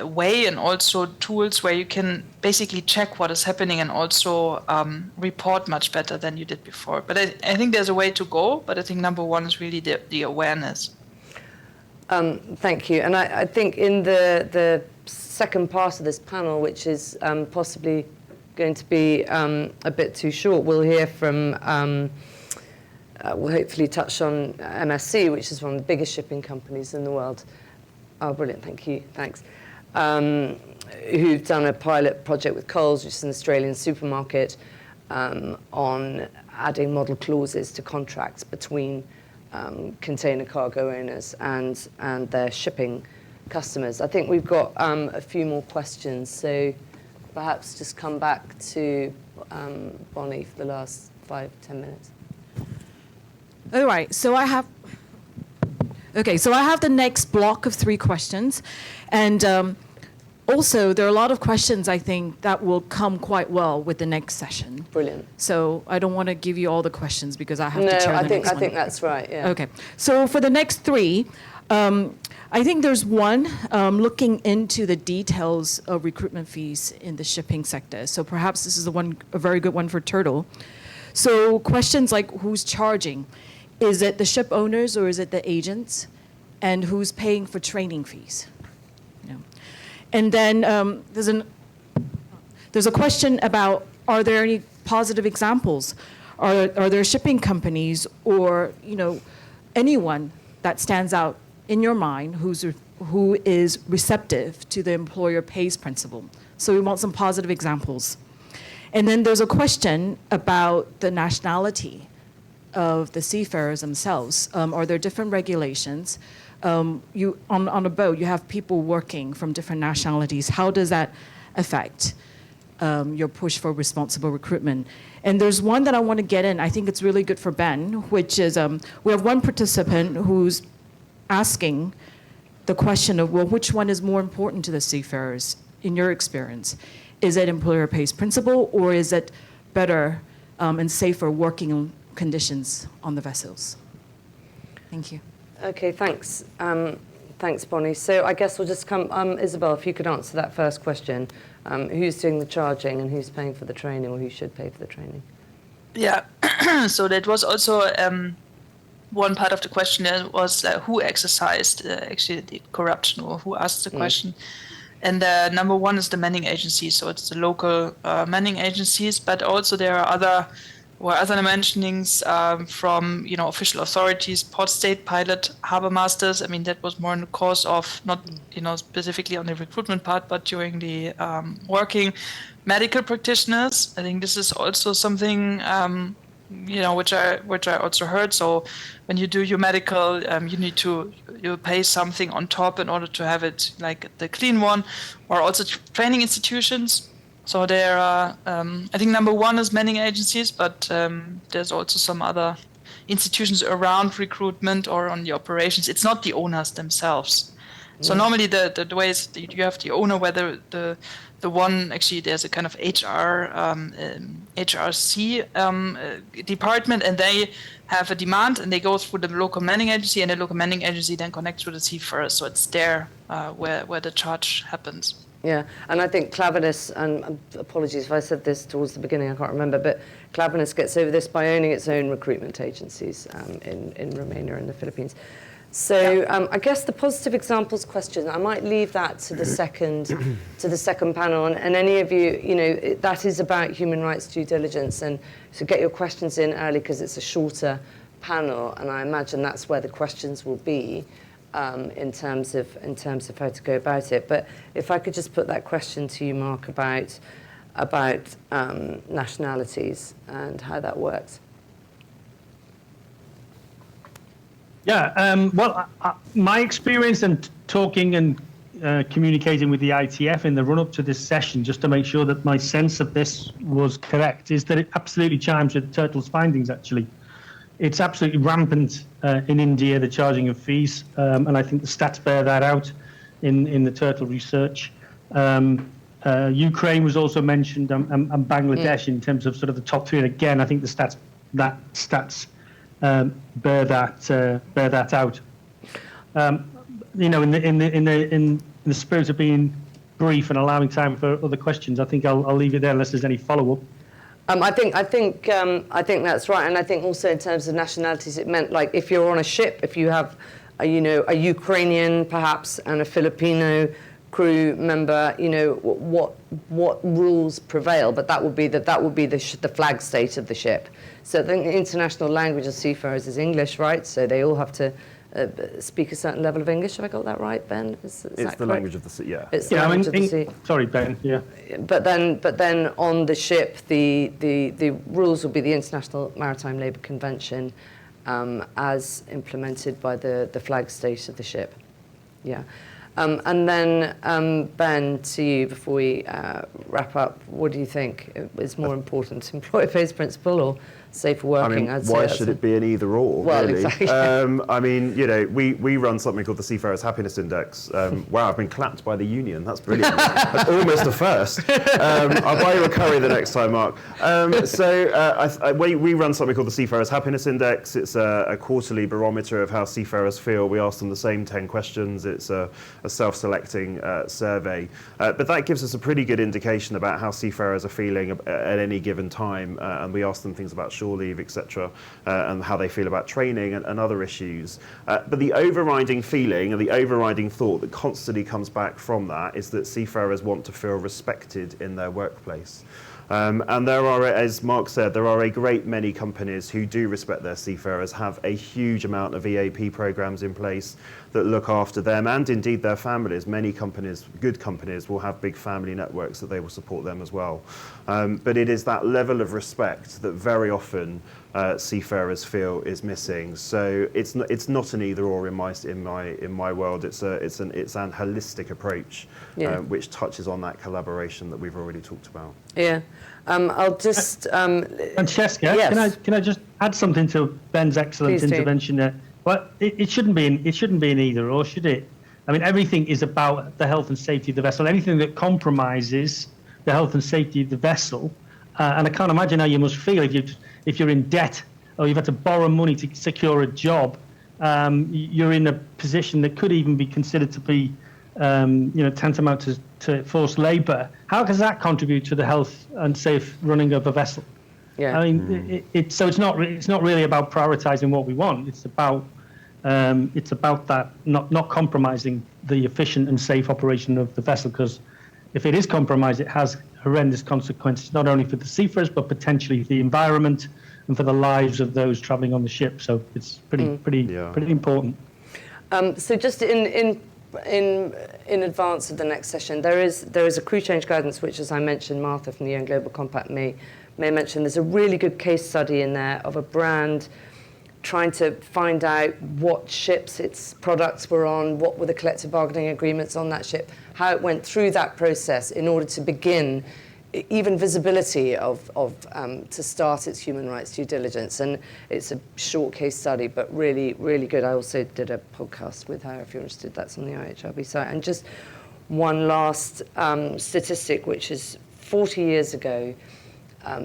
way, and also tools where you can basically check what is happening and also report much better than you did before. But I think there's a way to go, but I think number one is really the awareness.
Thank you. And I think in the second part of this panel, which is possibly going to be a bit too short, we'll hear from, we'll hopefully touch on MSC, which is one of the biggest shipping companies in the world. Oh, brilliant, thank you, thanks. Who've done a pilot project with Coles, which is an Australian supermarket, on adding model clauses to contracts between container cargo owners and their shipping customers. I think we've got a few more questions, so perhaps just come back to Bonnie for the last 5-10 minutes.
All right, so I have the next block of 3 questions, and Also, there are a lot of questions, I think, that will come quite well with the next session.
Brilliant.
So I don't want to give you all the questions because I have
No,
to chair the
I think
next
I
one.
think that's right. Yeah.
Okay. So for the next three, I think there's one looking into the details of recruitment fees in the shipping sector. So perhaps this is a very good one for Turtle. So questions like who's charging? Is it the ship owners or is it the agents? And who's paying for training fees? Yeah. And then there's a question about, are there any positive examples? Are there shipping companies or anyone that stands out in your mind who is receptive to the employer pays principle? So we want some positive examples. And then there's a question about the nationality of the seafarers themselves. Are there different regulations? On a boat, you have people working from different nationalities. How does that affect your push for responsible recruitment? And there's one that I want to get in. I think it's really good for Ben, which is we have one participant who's asking the question of, well, which one is more important to the seafarers in your experience? Is it employer pays principle, or is it better and safer working conditions on the vessels? Thank you.
Okay, thanks. Thanks, Bonnie. So I guess we'll just come, Isabel, if you could answer that first question. Who's doing the charging and who's paying for the training, or who should pay for the training?
Yeah, so that was also one part of the question was who exercised actually the corruption, or who asked the question. And number one is the manning agencies, so it's the local manning agencies, but also there are other mentionings from official authorities, port state pilot, harbor masters. I mean, that was more in the course of not specifically on the recruitment part, but during the working. Medical practitioners, I think this is also something which I also heard. So when you do your medical, you pay something on top in order to have it like the clean one, or also training institutions. So there are, I think number one is manning agencies, but there's also some other institutions around recruitment or on the operations. It's not the owners themselves. So normally the way is you have the owner, whether the one, actually there's a kind of HRC department, and they have a demand and they go through the local manning agency, and the local manning agency then connects with the seafarers. So it's there where the charge happens.
Yeah, and I think Klaveness, and apologies if I said this towards the beginning, I can't remember, but Klaveness gets over this by owning its own recruitment agencies in Romania and the Philippines. So I guess the positive examples question, I might leave that to the second panel, and any of you, that is about human rights due diligence, and so get your questions in early because it's a shorter panel, and I imagine that's where the questions will be. In terms of how to go about it, but if I could just put that question to you, Mark, about nationalities and how that works.
Yeah, well, my experience and talking and communicating with the ITF in the run-up to this session, just to make sure that my sense of this was correct, is that it absolutely chimes with Turtle's findings, actually. It's absolutely rampant in India, the charging of fees, and I think the stats bear that out in the Turtle research. Ukraine was also mentioned, and Bangladesh in terms of sort of the top three. And again, I think the stats bear that out. In the spirit of being brief and allowing time for other questions, I think I'll leave it there unless there's any follow-up.
I think that's right, and I think also in terms of nationalities, it meant like if you're on a ship, if you have, a Ukrainian perhaps and a Filipino crew member, what rules prevail, but that would be the flag state of the ship. So I think the international language of seafarers is English, right? So they all have to speak a certain level of English. Have I got that right, Ben? Is that correct?
The language of the sea, yeah.
It's the language of the sea.
Sorry, Ben, yeah.
But then on the ship, the rules will be the International Maritime Labour Convention as implemented by the flag state of the ship. Yeah. And then, Ben, to you before we wrap up, what do you think is more important, employer-based principle or safer working?
I mean, why should it be an either or?
Well,
really?
exactly.
I mean, you know, we run something called the Seafarers Happiness Index. Wow, I've been clapped by the union. That's brilliant. That's almost a first. I'll buy you a curry the next time, Mark. We run something called the Seafarers Happiness Index. It's a quarterly barometer of how seafarers feel. We ask them the same 10 questions. It's a self-selecting survey. But that gives us a pretty good indication about how seafarers are feeling at any given time. And we ask them things about shore leave, etc., and how they feel about training and other issues. But the overriding feeling and the overriding thought that constantly comes back from that is that seafarers want to feel respected in their workplace. And there are, as Mark said, there are a great many companies who do respect their seafarers, have a huge amount of EAP programs in place that look after them and indeed their families. Many companies, good companies, will have big family networks that they will support them as well. But it is that level of respect that very often seafarers feel is missing. So it's not an either or in my world. It's an holistic approach, which touches on that collaboration that we've already talked about.
Yeah. I'll just
Francesca,
yes.
can I just add something to Ben's excellent intervention there? Well, it shouldn't be an either or, should it? I mean, everything is about the health and safety of the vessel. Anything that compromises the health and safety of the vessel, and I can't imagine how you must feel if you're in debt or you've had to borrow money to secure a job. You're in a position that could even be considered to be, tantamount to forced labour. How does that contribute to the health and safe running of a vessel?
Yeah.
I mean, it's not really about prioritising what we want. It's about that not compromising the efficient and safe operation of the vessel, because if it is compromised, it has horrendous consequences, not only for the seafarers, but potentially the environment and for the lives of those travelling on the ship. So it's pretty important.
So just in advance of the next session, there is a crew change guidance, which, as I mentioned, Martha from the UN Global Compact may mention. There's a really good case study in there of a brand trying to find out what ships its products were on, what were the collective bargaining agreements on that ship, how it went through that process in order to begin even visibility of to start its human rights due diligence. And it's a short case study, but really, really good. I also did a podcast with her, if you're interested. That's on the IHRB site. And just one last statistic, which is 40 years ago,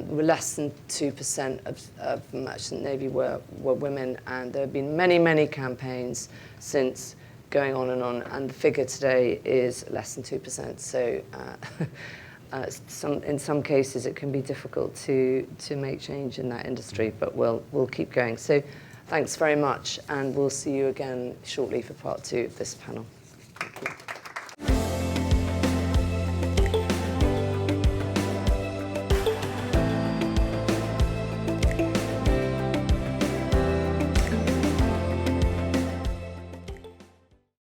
less than 2% of merchant navy were women, and there have been many, many campaigns since going on, and the figure today is less than 2%. So in some cases it can be difficult to make change in that industry, but we'll keep going. So thanks very much, and we'll see you again shortly for part 2 of this panel.